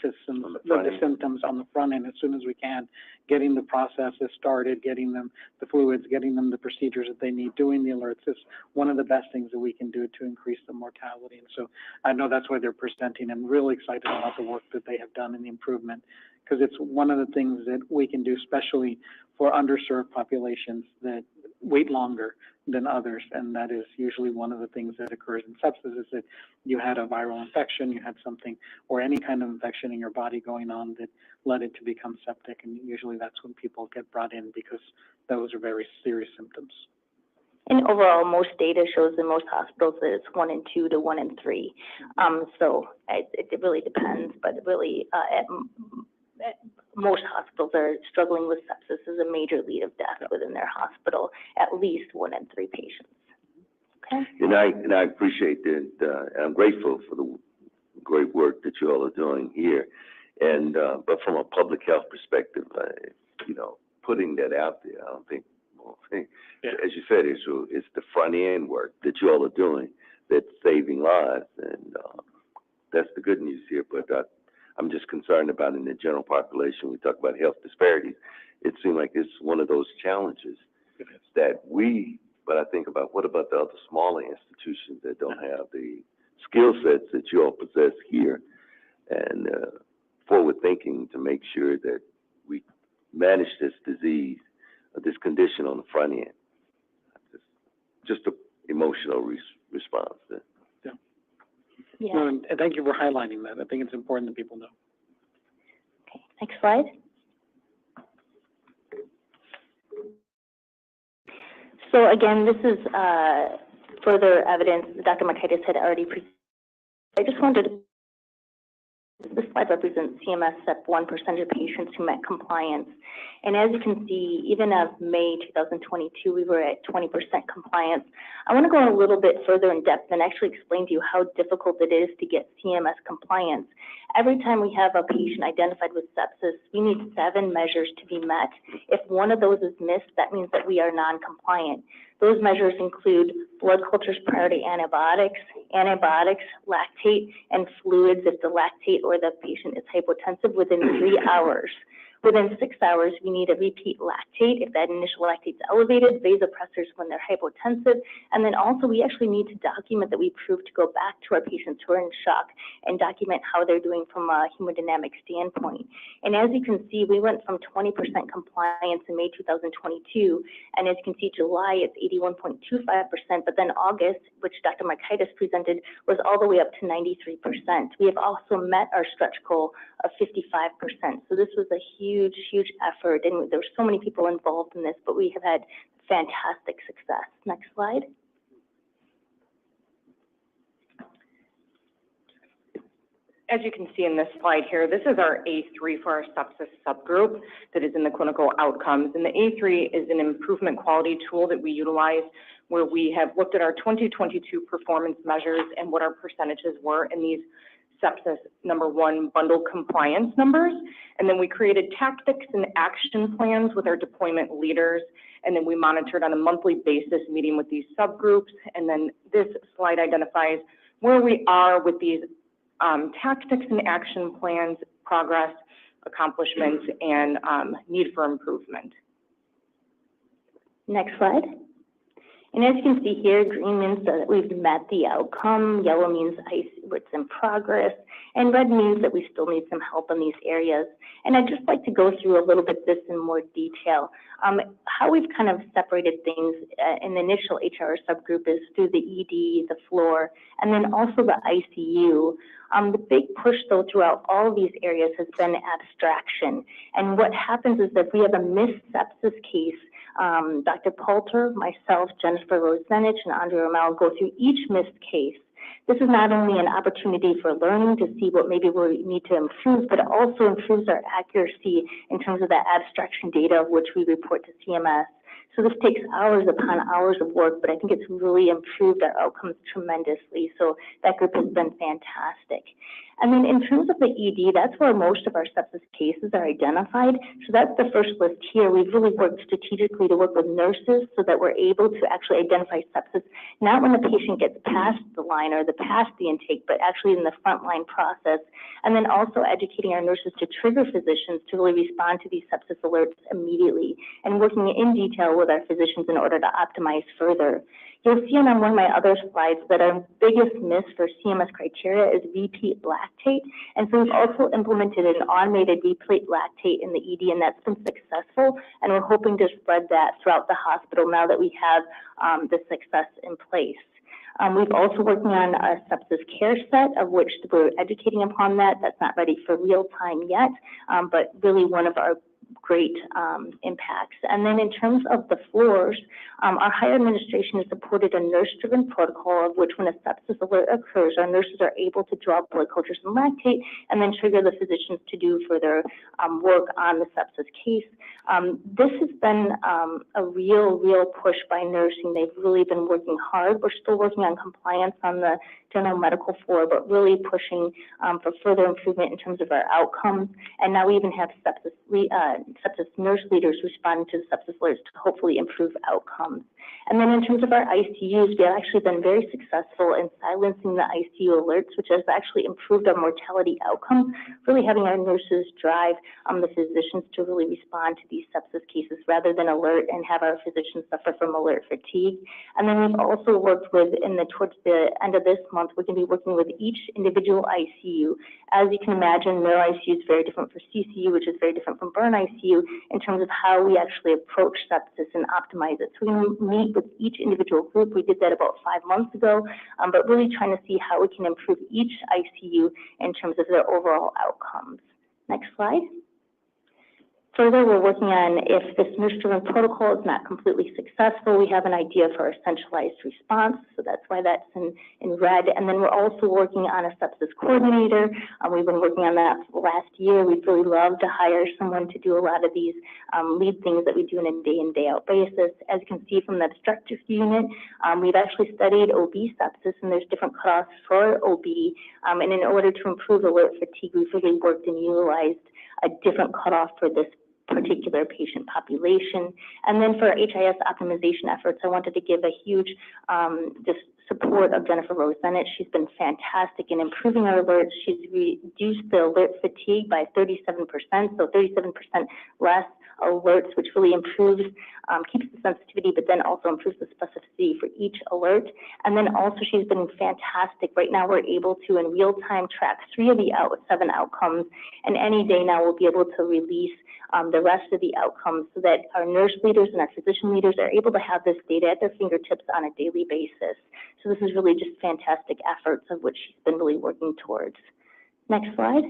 symptoms on the front end as soon as we can, getting the processes started, getting them the fluids, getting them the procedures that they need, doing the alerts is one of the best things that we can do to increase the mortality. And so I know that's why they're presenting. I'm really excited about the work that they have done in the improvement, because it's one of the things that we can do, especially for underserved populations that wait longer than others. And that is usually one of the things that occurs in sepsis, is that you had a viral infection, you had something or any kind of infection in your body going on that led it to become septic. And usually that's when people get brought in, because those are very serious symptoms. And overall, most data shows in most hospitals that it's 1 in 2 to 1 in 3. So it really depends, but really, at most hospitals are struggling with sepsis as a major lead of death within their hospital, at least 1 in 3 patients. Okay. And I appreciate that, and I'm grateful for the great work that you all are doing here. And, but from a public health perspective, you know, putting that out there, I don't think, as you said, it's the front end work that you all are doing that's saving lives. And, that's the good news here. But, I'm just concerned about in the general population, we talk about health disparities. It seems like it's one of those challenges that but I think about what about the other smaller institutions that don't have the skill sets that you all possess here, and forward thinking to make sure that we manage this disease, this condition on the front end. Just an emotional response there. Yeah. No, and thank you for highlighting that. I think it's important that people know. Okay, next slide. So again, this is further evidence that Dr. Markaitis had already presented. I just wanted to, this slide represents CMS SEP1 percentage of patients who met compliance. And as you can see, even as May 2022, we were at 20% compliance. I want to go a little bit further in depth and actually explain to you how difficult it is to get CMS compliance. Every time we have a patient identified with sepsis, we need 7 measures to be met. If one of those is missed, that means that we are non-compliant. Those measures include blood cultures prior to antibiotics, lactate, and fluids if the lactate or the patient is hypotensive within 3 hours. Within 6 hours, we need a repeat lactate if that initial lactate is elevated, vasopressors when they're hypotensive, and then also we actually need to document that we prove to go back to our patients who are in shock and document how they're doing from a hemodynamic standpoint. And as you can see, we went from 20% compliance in May 2022, and as you can see, July it's 81.25%, but then August, which Dr. Markaitis presented, was all the way up to 93%. We have also met our stretch goal of 55%. So this was a huge effort, and there were so many people involved in this, but we have had fantastic success. Next slide. As you can see in this slide here, this is our A3 for our sepsis subgroup that is in the clinical outcomes. And the A3 is an improvement quality tool that we utilize where we have looked at our 2022 performance measures and what our percentages were in these sepsis #1 bundle compliance numbers. And then we created tactics and action plans with our deployment leaders. And then we monitored on a monthly basis, meeting with these subgroups. And then this slide identifies where we are with these tactics and action plans, progress, accomplishments, and need for improvement. Next slide. And as you can see here, green means that we've met the outcome, yellow means it's in progress, and red means that we still need some help in these areas. And I'd just like to go through a little bit this in more detail. How we've kind of separated things in the initial HR subgroup is through the ED, the floor, and then also the ICU. The big push, though, throughout all of these areas has been abstraction. And what happens is that if we have a missed sepsis case, Dr. Poulter, myself, Jennifer Rosenich, and Andrea Romero go through each missed case. This is not only an opportunity for learning to see what maybe we need to improve, but it also improves our accuracy in terms of that abstraction data of which we report to CMS. So this takes hours upon hours of work, but I think it's really improved our outcomes tremendously. So that group has been fantastic. And then in terms of the ED, that's where most of our sepsis cases are identified. So that's the first list here. We've really worked strategically to work with nurses so that we're able to actually identify sepsis, not when the patient gets past the line or past the intake, but actually in the frontline process. And then also educating our nurses to trigger physicians to really respond to these sepsis alerts immediately, and working in detail with our physicians in order to optimize further. You'll see on one of my other slides that our biggest miss for CMS criteria is repeat lactate. And so we've also implemented an automated repeat lactate in the ED, and that's been successful. And we're hoping to spread that throughout the hospital now that we have the success in place. We've also working on a sepsis care set, of which we're educating upon that. That's not ready for real time yet, but really one of our great impacts. And then in terms of the floors, our higher administration has supported a nurse-driven protocol of which when a sepsis alert occurs, our nurses are able to draw blood cultures and lactate and then trigger the physicians to do further work on the sepsis case. This has been a real push by nursing. They've really been working hard. We're still working on compliance on the general medical floor, but really pushing for further improvement in terms of our outcomes. And now we even have sepsis nurse leaders responding to the sepsis alerts to hopefully improve outcomes. And then in terms of our ICUs, we have actually been very successful in silencing the ICU alerts, which has actually improved our mortality outcomes, really having our nurses drive the physicians to really respond to these sepsis cases rather than alert and have our physicians suffer from alert fatigue. And then we've also worked with, towards the end of this month, we're going to be working with each individual ICU. As you can imagine, neuro ICU is very different for CCU, which is very different from burn ICU in terms of how we actually approach sepsis and optimize it. So we're going to meet with each individual group. We did that about 5 months ago, but really trying to see how we can improve each ICU in terms of their overall outcomes. Next slide. Further, we're working on if this nurse-driven protocol is not completely successful, we have an idea for a centralized response, so that's why that's in red. And then we're also working on a sepsis coordinator. We've been working on that last year. We'd really love to hire someone to do a lot of these lead things that we do on a day in, day out basis. As you can see from the obstructive unit, we've actually studied OB sepsis, and there's different cutoffs for OB. And in order to improve alert fatigue, we've really worked and utilized a different cutoff for this particular patient population. And then for HIS optimization efforts, I wanted to give a huge just support of Jennifer Rose Bennett. She's been fantastic in improving our alerts. She's reduced the alert fatigue by 37%, so 37% less alerts, which really improves, keeps the sensitivity, but then also improves the specificity for each alert. And then also she's been fantastic. Right now we're able to in real time track 3 of the 7 outcomes, and any day now we'll be able to release the rest of the outcomes so that our nurse leaders and our physician leaders are able to have this data at their fingertips on a daily basis. So this is really just fantastic efforts of which she's been really working towards. Next slide.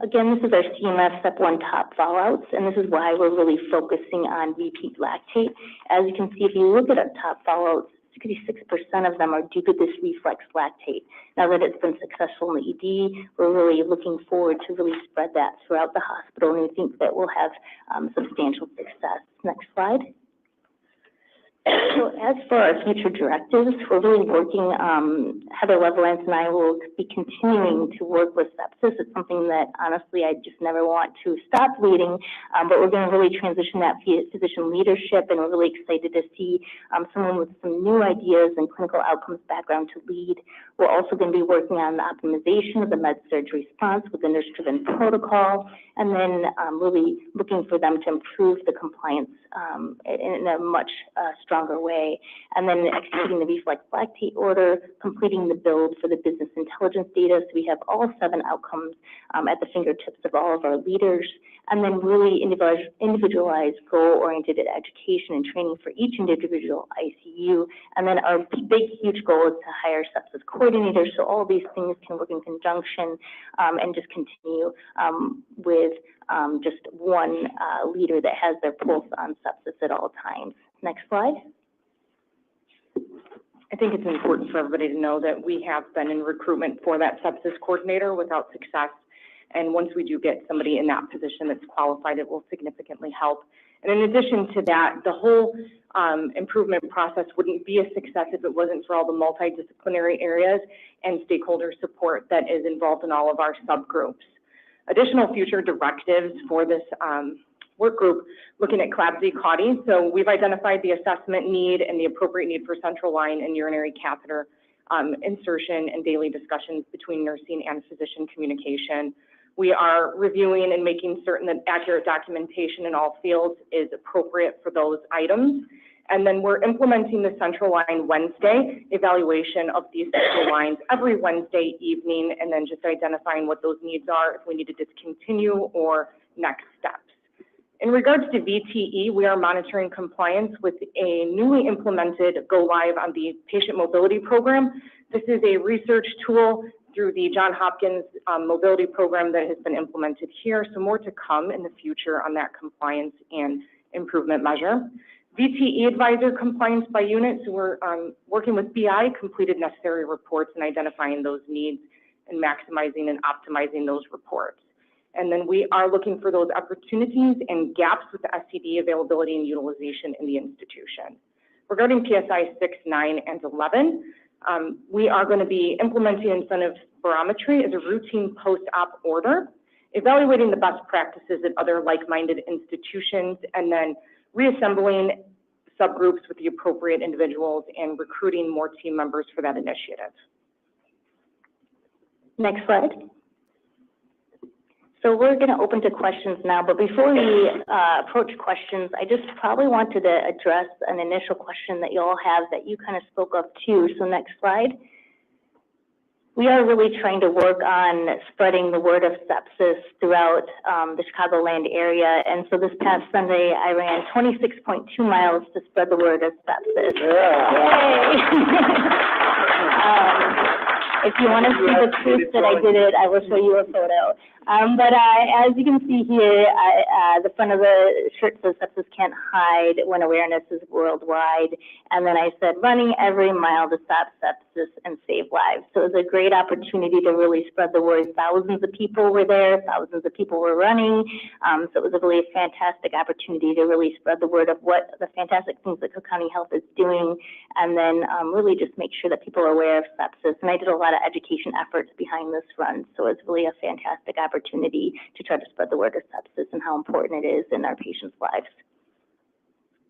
Again, this is our CMF Step 1 top fallouts, and this is why we're really focusing on repeat lactate. As you can see, if you look at our top fallouts, 66% of them are due to this reflex lactate. Now that it's been successful in the ED, we're really looking forward to really spread that throughout the hospital, and we think that we'll have substantial success. Next slide. So as for our future directives, we're really working, Heather Levelance and I will be continuing to work with sepsis. It's something that honestly I just never want to stop leading, but we're going to really transition that physician leadership, and we're really excited to see someone with some new ideas and clinical outcomes background to lead. We're also going to be working on the optimization of the med-surg response with the nurse-driven protocol, and then really looking for them to improve the compliance in a much stronger way, and then executing the reflex lactate order, completing the build for the business intelligence data, so we have all 7 outcomes at the fingertips of all of our leaders, and then really individualized goal-oriented education and training for each individual ICU. And then our big, huge goal is to hire sepsis coordinators, so all these things can work in conjunction and just continue with just one leader that has their pulse on sepsis at all times. Next slide. I think it's important for everybody to know that we have been in recruitment for that sepsis coordinator without success. And once we do get somebody in that position that's qualified, it will significantly help. And in addition to that, the whole improvement process wouldn't be a success if it wasn't for all the multidisciplinary areas and stakeholder support that is involved in all of our subgroups. Additional future directives for this work group looking at CLABSI-CAUTI. So we've identified the assessment need and the appropriate need for central line and urinary catheter insertion and daily discussions between nursing and physician communication. We are reviewing and making certain that accurate documentation in all fields is appropriate for those items. And then we're implementing the central line Wednesday evaluation of these central lines every Wednesday evening, and then just identifying what those needs are, if we need to discontinue or next steps. In regards to VTE, we are monitoring compliance with a newly implemented go live on the patient mobility program. This is a research tool through the Johns Hopkins mobility program that has been implemented here. So more to come in the future on that compliance and improvement measure. VTE advisor compliance by unit. So we're working with BI, completed necessary reports and identifying those needs and maximizing and optimizing those reports. And then we are looking for those opportunities and gaps with the SCD availability and utilization in the institution. Regarding PSI 6, 9, and 11, we are going to be implementing incentive barometry as a routine post-op order, evaluating the best practices at other like-minded institutions, and then reassembling subgroups with the appropriate individuals and recruiting more team members for that initiative. Next slide. So we're going to open to questions now, but before we approach questions, I just probably wanted to address an initial question that you all have that you kind of spoke of too. So next slide. We are really trying to work on spreading the word of sepsis throughout the Chicagoland area. And so this past Sunday, I ran 26.2 miles to spread the word of sepsis. Yeah. If you want to see the proof that I did it, I will show you a photo. But as you can see here, the front of the shirt says sepsis can't hide when awareness is worldwide. And then I said, running every mile to stop sepsis and save lives. So it was a great opportunity to really spread the word. Thousands of people were there, thousands of people were running. So it was a really fantastic opportunity to really spread the word of what the fantastic things that Cook County Health is doing. And then really just make sure that people are aware of sepsis. And I did a lot of education efforts behind this run. So it's really a fantastic opportunity to try to spread the word of sepsis and how important it is in our patients' lives.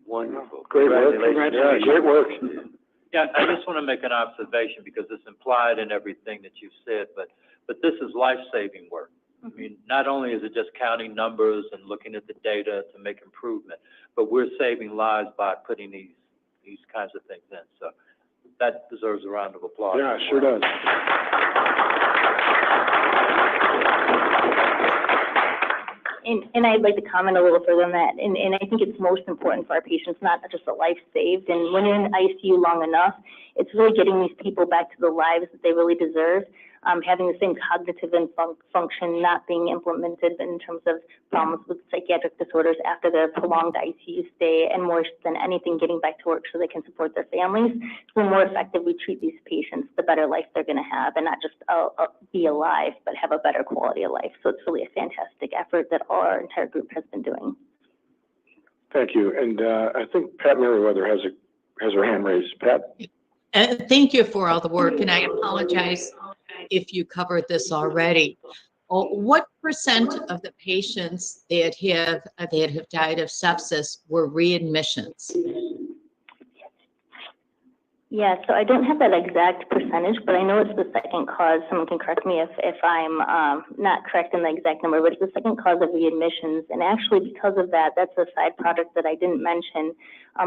Wonderful. Great work. Yeah, great work. Yeah, I just want to make an observation because it's implied in everything that you've said, but this is life-saving work. I mean, not only is it just counting numbers and looking at the data to make improvement, but we're saving lives by putting these kinds of things in. So that deserves a round of applause. Yeah, it sure does. And I'd like to comment a little further on that. And I think it's most important for our patients, not just a life saved. And when you're in ICU long enough, it's really getting these people back to the lives that they really deserve. Having the same cognitive and function not being implemented in terms of problems with psychiatric disorders after their prolonged ICU stay, and more than anything, getting back to work so they can support their families. So the more effective we treat these patients, the better life they're going to have, and not just be alive, but have a better quality of life. So it's really a fantastic effort that our entire group has been doing. Thank you. And I think Pat Merriweather has her hand raised. Pat? Thank you for all the work, and I apologize if you covered this already. What percent of the patients that have died of sepsis were readmissions? Yeah, so I don't have that exact percentage, but I know it's the second cause. Someone can correct me if I'm not correct in the exact number, but it's the second cause of readmissions. And actually, because of that, that's a side product that I didn't mention.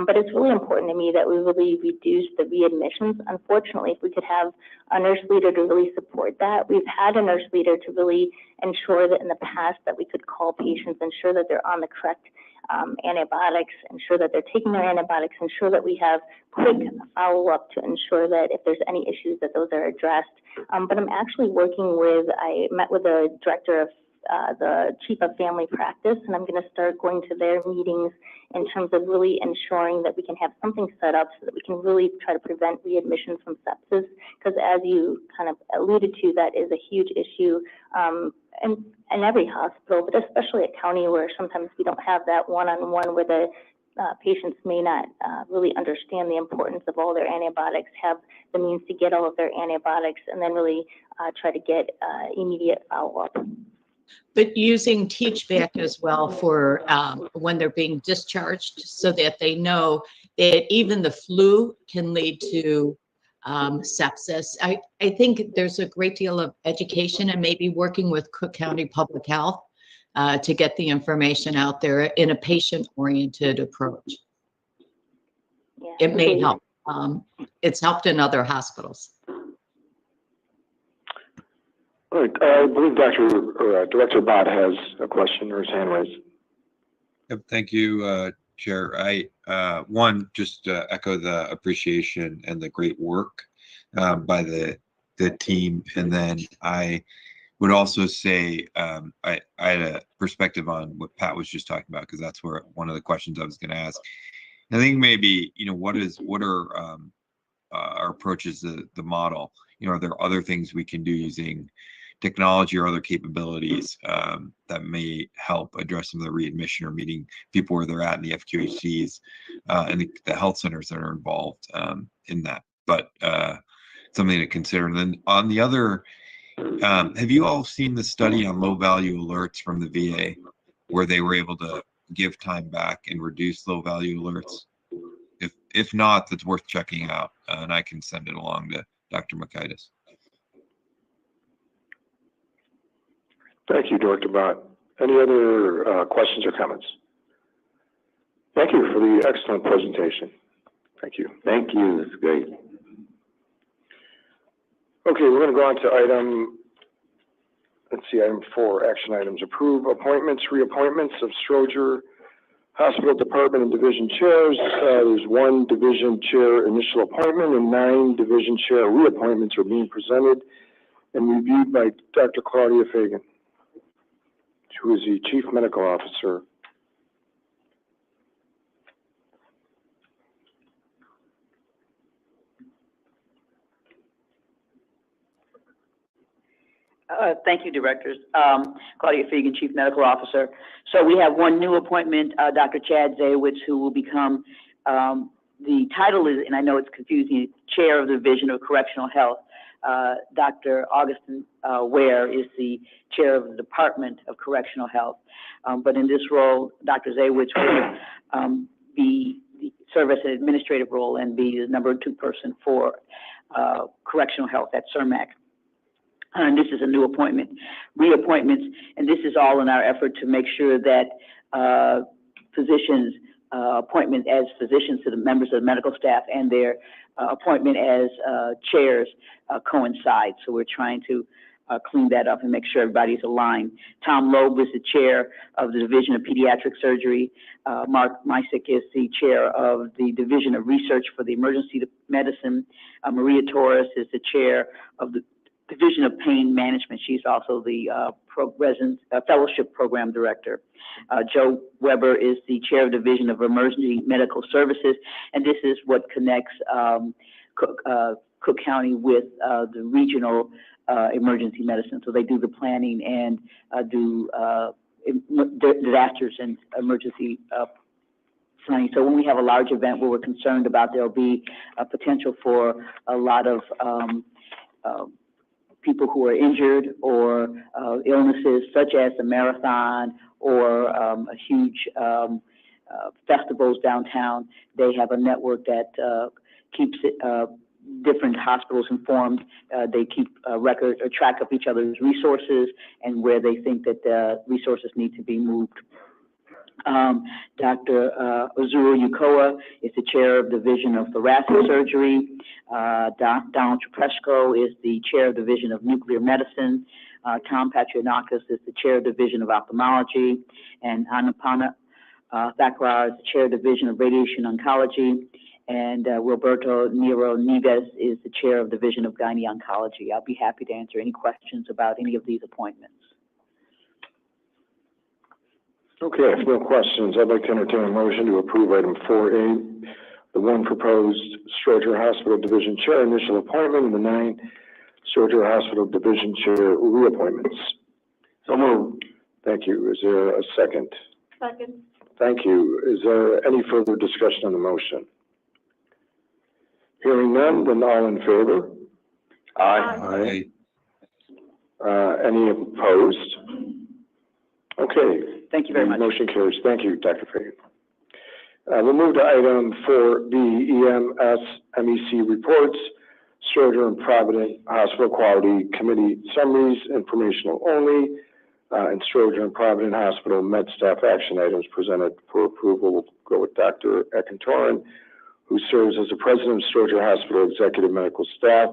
But it's really important to me that we really reduce the readmissions. Unfortunately, if we could have a nurse leader to really support that, we've had a nurse leader to really ensure that in the past that we could call patients, ensure that they're on the correct antibiotics, ensure that they're taking their antibiotics, ensure that we have quick follow-up to ensure that if there's any issues that those are addressed. But I'm actually I met with the director of the chief of family practice, and I'm going to start going to their meetings in terms of really ensuring that we can have something set up so that we can really try to prevent readmissions from sepsis, because as you kind of alluded to, that is a huge issue in every hospital, but especially at county where sometimes we don't have that one-on-one where the patients may not really understand the importance of all their antibiotics, have the means to get all of their antibiotics, and then really try to get immediate follow-up. But using teach-back as well for when they're being discharged so that they know that even the flu can lead to sepsis. I think there's a great deal of education and maybe working with Cook County Public Health to get the information out there in a patient-oriented approach. Yeah, it may help. It's helped in other hospitals. All right, I believe Director Bott has a question or his hand raised. Yep, thank you, Chair. I just echo the appreciation and the great work by the the team. And then I would also say, I had a perspective on what Pat was just talking about, because that's where one of the questions I was going to ask. I think maybe, what are our approaches to the model? Are there other things we can do using technology or other capabilities that may help address some of the readmission or meeting people where they're at in the FQHCs and the health centers that are involved in that? But something to consider. And then on the other, have you all seen the study on low value alerts from the VA, where they were able to give time back and reduce low value alerts? If not, that's worth checking out, and I can send it along to Dr. Makaitis. Thank you, Director Bott. Any other questions or comments? Thank you for the excellent presentation. Thank you. Thank you, it's great. Okay, we're going to go on to item 4, action items. Approve appointments, reappointments of Stroger Hospital Department and Division Chairs. There's 1 Division Chair initial appointment and 9 Division Chair reappointments are being presented and reviewed by Dr. Claudia Fagan, who is the Chief Medical Officer. Thank you, Directors. Claudia Fagan, Chief Medical Officer. So we have 1 new appointment, Dr. Chad Zawitz, who will become, the title is, and I know it's confusing, Chair of the Division of Correctional Health. Dr. Augustin Ware is the Chair of the Department of Correctional Health. But in this role, Dr. Zawitz will serve as an administrative role and be the number 2 person for correctional health at CIRMAC. And this is a new appointment, reappointments, and this is all in our effort to make sure that physicians' appointment as physicians to the members of the medical staff and their appointment as chairs coincide. So we're trying to clean that up and make sure everybody's aligned. Tom Loeb is the chair of the Division of Pediatric Surgery. Mark Mysick is the chair of the Division of Research for the Emergency Medicine. Maria Torres is the chair of the Division of Pain Management. She's also the fellowship program director. Joe Weber is the chair of Division of Emergency Medical Services, and this is what connects Cook County with the regional emergency medicine. So they do the planning and do disasters and emergency planning. So when we have a large event where we're concerned about there'll be a potential for a lot of people who are injured or illnesses such as the marathon or a huge festivals downtown, they have a network that keeps different hospitals informed. They keep record or track of each other's resources and where they think that the resources need to be moved. Dr. Ozuru Yukoa is the chair of Division of Thoracic Surgery. Donald Trapesko is the chair of Division of Nuclear Medicine. Tom Patrianakis is the chair of Division of Ophthalmology. And Anupana Thakrar is the chair of Division of Radiation Oncology. And Roberto Nero Neves is the chair of Division of Gynae Oncology. I'll be happy to answer any questions about any of these appointments. Okay, if no questions, I'd like to entertain a motion to approve item 4A, the 1 proposed Stroger Hospital Division Chair initial appointment and the 9 Stroger Hospital Division Chair reappointments. So moved. Thank you. Is there a second? Second. Thank you. Is there any further discussion on the motion? Hearing none, then all in favor? Aye. Any opposed? Okay. Thank you very much. Motion carries. Thank you, Dr. Fagan. We'll move to item 4B, EMS MEC reports, Stroger and Provident Hospital Quality Committee summaries, informational only, and Stroger and Provident Hospital Med Staff action items presented for approval. We'll go with Dr. Ekantoran, who serves as the president of Stroger Hospital Executive Medical Staff.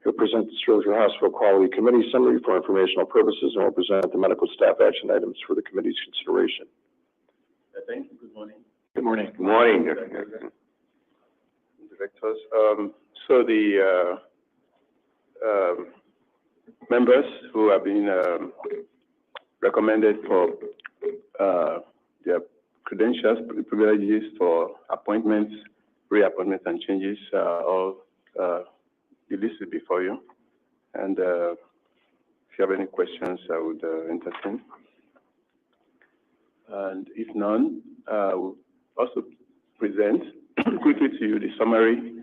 He'll present the Stroger Hospital Quality Committee summary for informational purposes and will present the medical staff action items for the committee's consideration. Thank you. Good morning. Good morning. Good morning. Directors. So the members who have been recommended for their credentials, privileges for appointments, reappointments, and changes all listed before you. And if you have any questions, I would entertain. And if none, we'll also present quickly to you the summary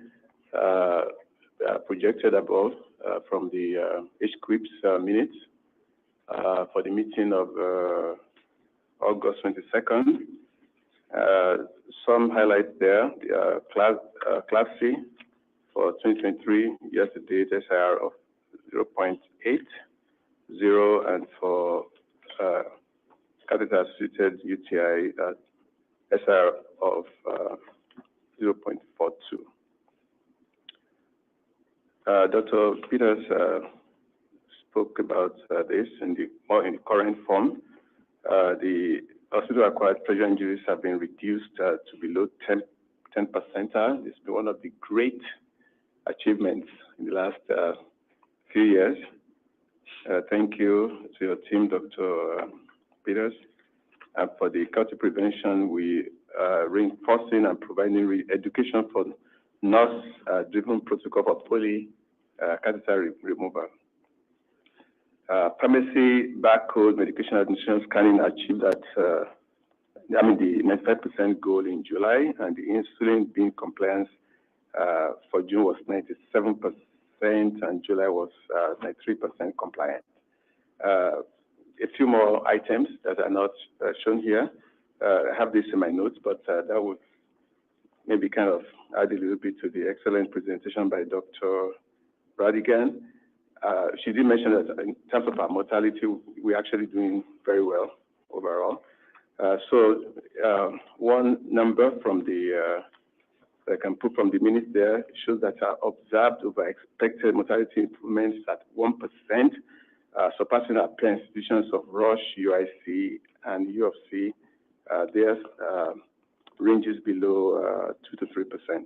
projected above from the HQPS minutes for the meeting of August 22nd. Some highlights there, Class C for 2023 year-to-date SIR of 0.80, and for catheter-associated UTI SIR of 0.42. Dr. Peters spoke about this in the current form. The hospital-acquired pressure injuries have been reduced to below 10 percentile. It's been one of the great achievements in the last few years. Thank you to your team, Dr. Peters. And for the casualty prevention, we reinforcing and providing education for nurse-driven protocol for catheter removal. Pharmacy barcode medication administration scanning achieved at, the 95% goal in July, and the insulin being compliance for June was 97%, and July was 93% compliant. A few more items that are not shown here. I have this in my notes, but that would maybe kind of add a little bit to the excellent presentation by Dr. Bradigan. She did mention that in terms of our mortality, we're actually doing very well overall. So one number from the I can put from the minutes there shows that our observed over expected mortality improvements at 1%, surpassing our peer institutions of Rush, UIC, and U of C. Their ranges below 2 to 3%.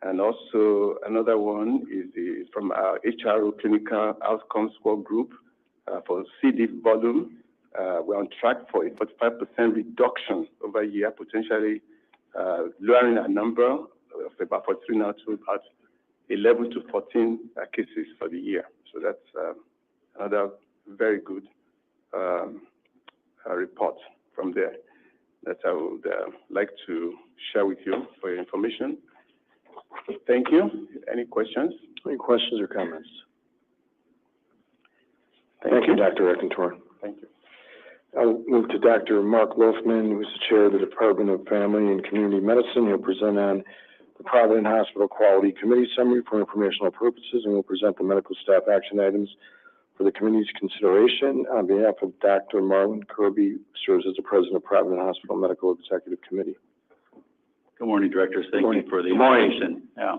And also another one is from our HRO clinical outcomes work group for CD volume. We're on track for a 45% reduction over a year, potentially lowering our number of about 43 now to about 11 to 14 cases for the year. So that's another very good report from there that I would like to share with you for your information. Thank you. Any questions? Any questions or comments? Thank you, Dr. Eckentor. Thank you. I'll move to Dr. Mark Wolfman, who's the chair of the Department of Family and Community Medicine. He'll present on the Provident Hospital Quality Committee summary for informational purposes, and will present the medical staff action items for the committee's consideration. On behalf of Dr. Marlon Kirby, who serves as the president of Provident Hospital Medical Executive Committee. Good morning, directors. Thank you for the Good morning. information. Yeah.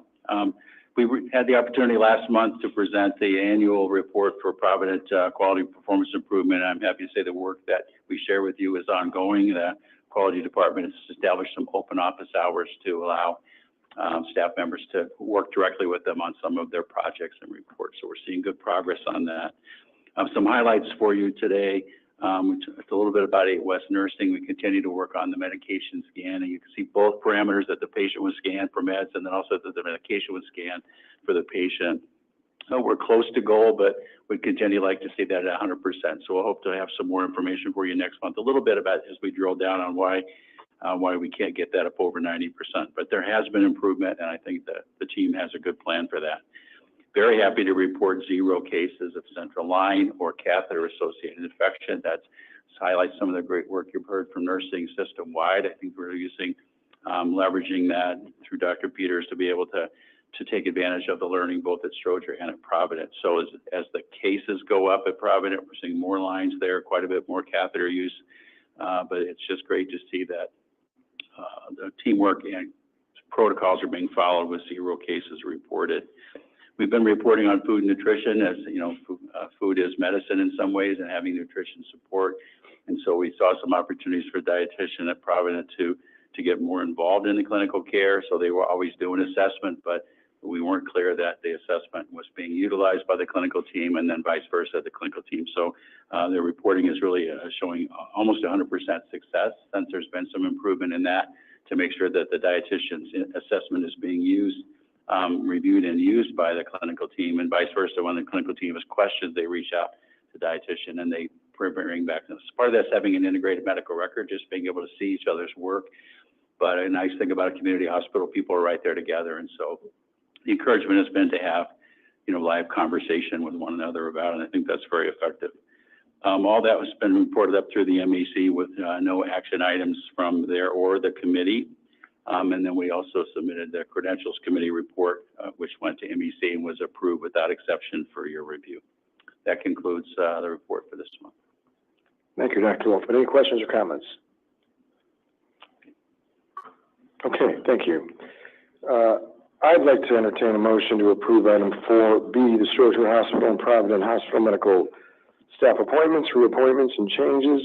We had the opportunity last month to present the annual report for Provident Quality Performance Improvement. I'm happy to say the work that we share with you is ongoing. The quality department has established some open office hours to allow staff members to work directly with them on some of their projects and reports. So we're seeing good progress on that. Some highlights for you today. We talked a little bit about 8 West Nursing. We continue to work on the medication scan, and you can see both parameters that the patient was scanned for meds, and then also that the medication was scanned for the patient. We're close to goal, but we continue like to see that at 100%. So we'll hope to have some more information for you next month, a little bit about as we drill down on why we can't get that up over 90%. But there has been improvement, and I think that the team has a good plan for that. Very happy to report 0 cases of central line or catheter-associated infection. That highlights some of the great work you've heard from nursing system-wide. I think we're using, leveraging that through Dr. Peters to be able to take advantage of the learning both at Stroger and at Providence. So as the cases go up at Providence, we're seeing more lines there, quite a bit more catheter use. But it's just great to see that the teamwork and protocols are being followed with 0 cases reported. We've been reporting on food and nutrition, as you know, food is medicine in some ways, and having nutrition support. And so we saw some opportunities for dietitian at Providence to get more involved in the clinical care. So they were always doing assessment, but we weren't clear that the assessment was being utilized by the clinical team and then vice versa, the clinical team. So their reporting is really showing almost 100% success, since there's been some improvement in that to make sure that the dietitian's assessment is being used, reviewed and used by the clinical team, and vice versa. When the clinical team has questions, they reach out to the dietitian and they bring back. Part of that's having an integrated medical record, just being able to see each other's work. But a nice thing about a community hospital, people are right there together. And so the encouragement has been to have, live conversation with one another about it. And I think that's very effective. All that has been reported up through the MEC with no action items from there or the committee. And then we also submitted the Credentials Committee report, which went to MEC and was approved without exception for your review. That concludes the report for this month. Thank you, Dr. Wolf. Any questions or comments? Okay, thank you. I'd like to entertain a motion to approve item 4B, the Stroger Hospital and Provident Hospital medical staff appointments, reappointments, and changes.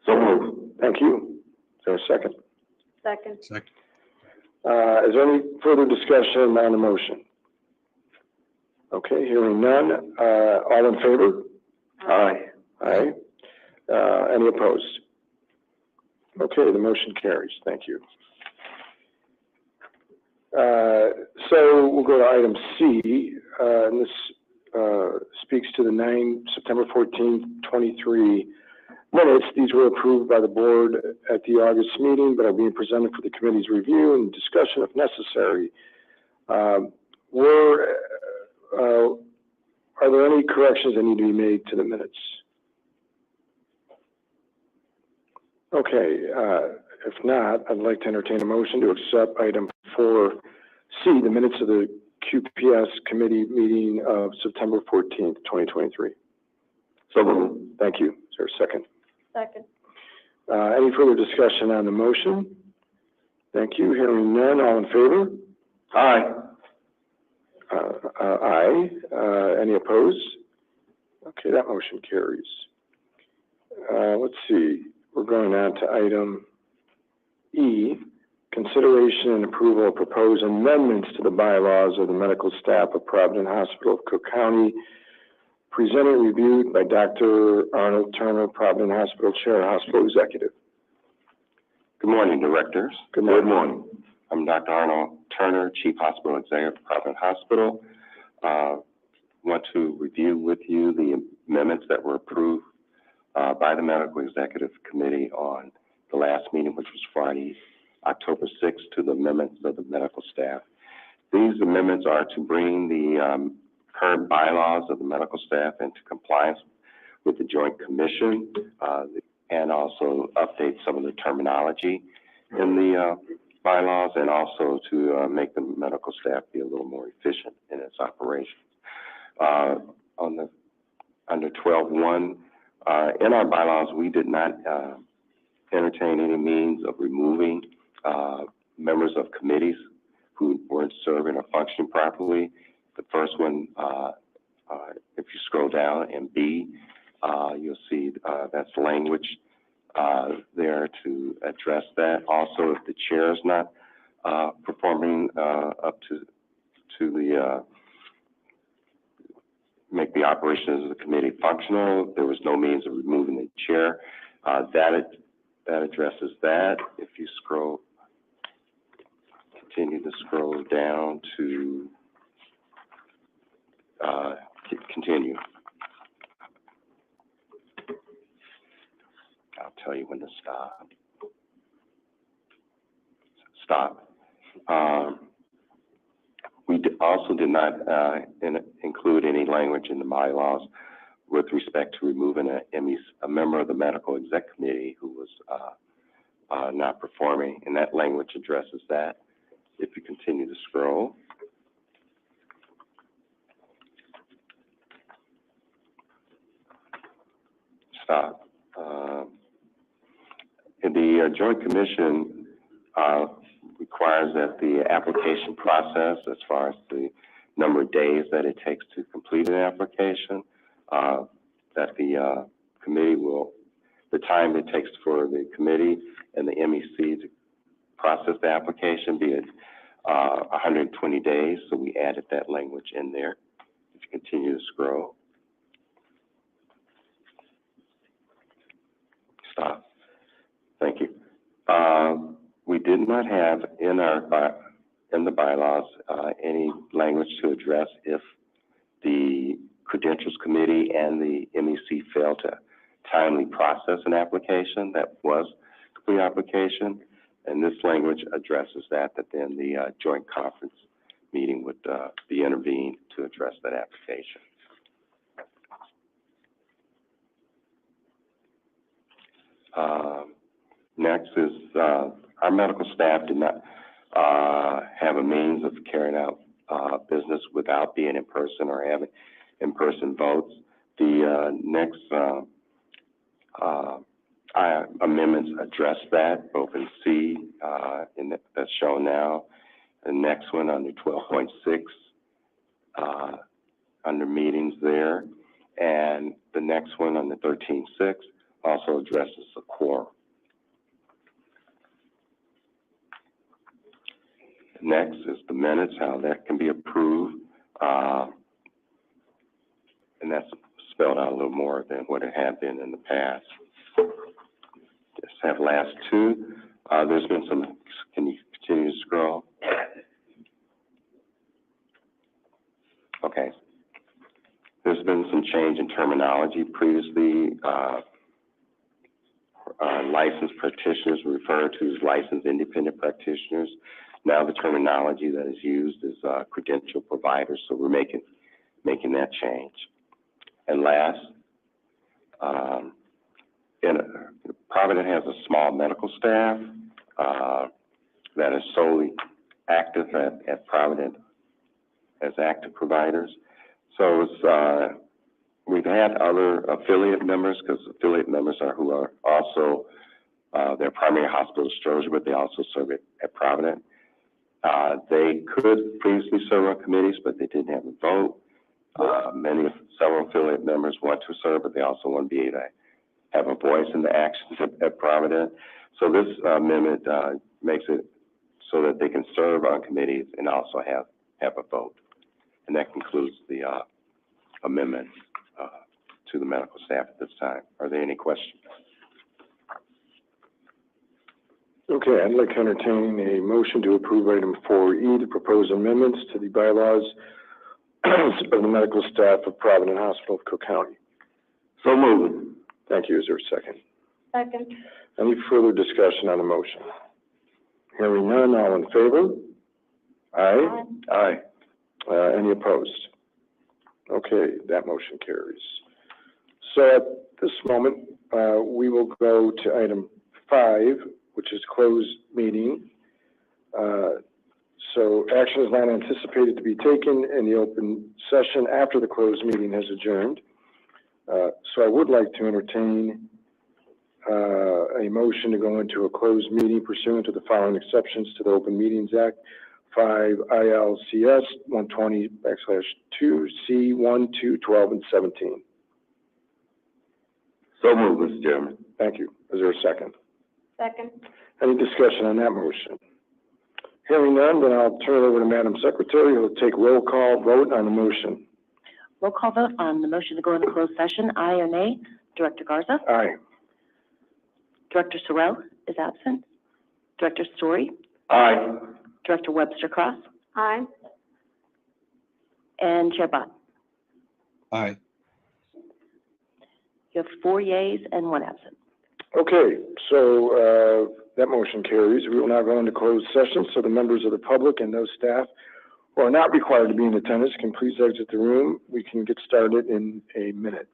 So moved. Thank you. Is there a second? Second. Second. Is there any further discussion on the motion? Okay, hearing none. All in favor? Aye. Aye. Any opposed? Okay, the motion carries. Thank you. So we'll go to item C, and this speaks to the September 14th, 23 minutes. These were approved by the board at the August meeting, but are being presented for the committee's review and discussion if necessary. Are there any corrections that need to be made to the minutes? Okay, if not, I'd like to entertain a motion to accept item 4C, the minutes of the QPS Committee meeting of September 14th, 2023. So moved. Thank you. Is there a second? Second. Any further discussion on the motion? Thank you. Hearing none, all in favor? Aye. Aye. Any opposed? Okay, that motion carries. Let's see. We're going on to item E, consideration and approval of proposed amendments to the bylaws of the medical staff of Provident Hospital of Cook County, presented and reviewed by Dr. Arnold Turner, Provident Hospital Chair, Hospital Executive. Good morning, directors. Good morning. I'm Dr. Arnold Turner, Chief Hospital Executive of Provident Hospital. Want to review with you the amendments that were approved by the Medical Executive Committee on the last meeting, which was Friday, October 6th, to the amendments of the medical staff. These amendments are to bring the current bylaws of the medical staff into compliance with the Joint Commission and also update some of the terminology in the bylaws, and also to make the medical staff be a little more efficient in its operations. Under 12.1, in our bylaws, we did not entertain any means of removing members of committees who weren't serving or functioning properly. The first one, if you scroll down in B, you'll see that's language there to address that. Also, if the chair is not performing up to the make the operations of the committee functional, there was no means of removing the chair. That addresses that. If you continue to scroll down to continue. I'll tell you when to stop. Stop. We also did not include any language in the bylaws with respect to removing a member of the Medical Exec Committee who was not performing, and that language addresses that. If you continue to scroll. Stop. The Joint Commission requires that the application process, as far as the number of days that it takes to complete an application, that the committee will, the time it takes for the committee and the MEC to process the application, be it 120 days, so we added that language in there. If you continue to scroll. Stop. Thank you. We did not have in the bylaws any language to address if the Credentials Committee and the MEC failed to timely process an application that was a complete application. And this language addresses that then the joint conference meeting would be intervened to address that application. Next is our medical staff did not have a means of carrying out business without being in person or having in-person votes. The next amendments address that, both in C, that's shown now. The next one under 12.6, under meetings there. And the next one under 13.6 also addresses the quorum. Next is the minutes, how that can be approved. And that's spelled out a little more than what it had been in the past. Just have last two. There's been some, can you continue to scroll? Okay. There's been some change in terminology. Previously, licensed practitioners were referred to as licensed independent practitioners. Now the terminology that is used is credential providers, so we're making that change. And last, Provident has a small medical staff that is solely active at Provident as active providers. So it's, we've had other affiliate members, because affiliate members are who are also their primary hospital is Stroger, but they also serve at Provident. They could previously serve on committees, but they didn't have a vote. Several affiliate members want to serve, but they also want to be able to have a voice in the actions at Provident. So this amendment makes it so that they can serve on committees and also have a vote. And that concludes the amendment to the medical staff at this time. Are there any questions? Okay, I'd like to entertain a motion to approve item 4E, the proposed amendments to the bylaws of the medical staff of Provident Hospital of Cook County. So moved. Thank you. Is there a second? Second. Any further discussion on the motion? Hearing none, all in favor? Aye. Aye. Any opposed? Okay, that motion carries. So at this moment, we will go to item 5, which is closed meeting. So action is not anticipated to be taken in the open session after the closed meeting has adjourned. So I would like to entertain a motion to go into a closed meeting pursuant to the following exceptions to the Open Meetings Act, 5 ILCS 120/2, C1, 2, 12, and 17. So moved, Mr. Chairman. Thank you. Is there a second? Second. Any discussion on that motion? Hearing none, then I'll turn it over to Madam Secretary, who will take roll call vote on the motion. Roll call vote on the motion to go into closed session. Aye or nay? Director Garza? Aye. Director Sorrell is absent. Director Story? Aye. Director Webster Cross? Aye. And Chair Bott? Aye. You have 4 yeas and 1 absent. Okay, so that motion carries. We will now go into closed session, so the members of the public and those staff who are not required to be in attendance can please exit the room. We can get started in a minute.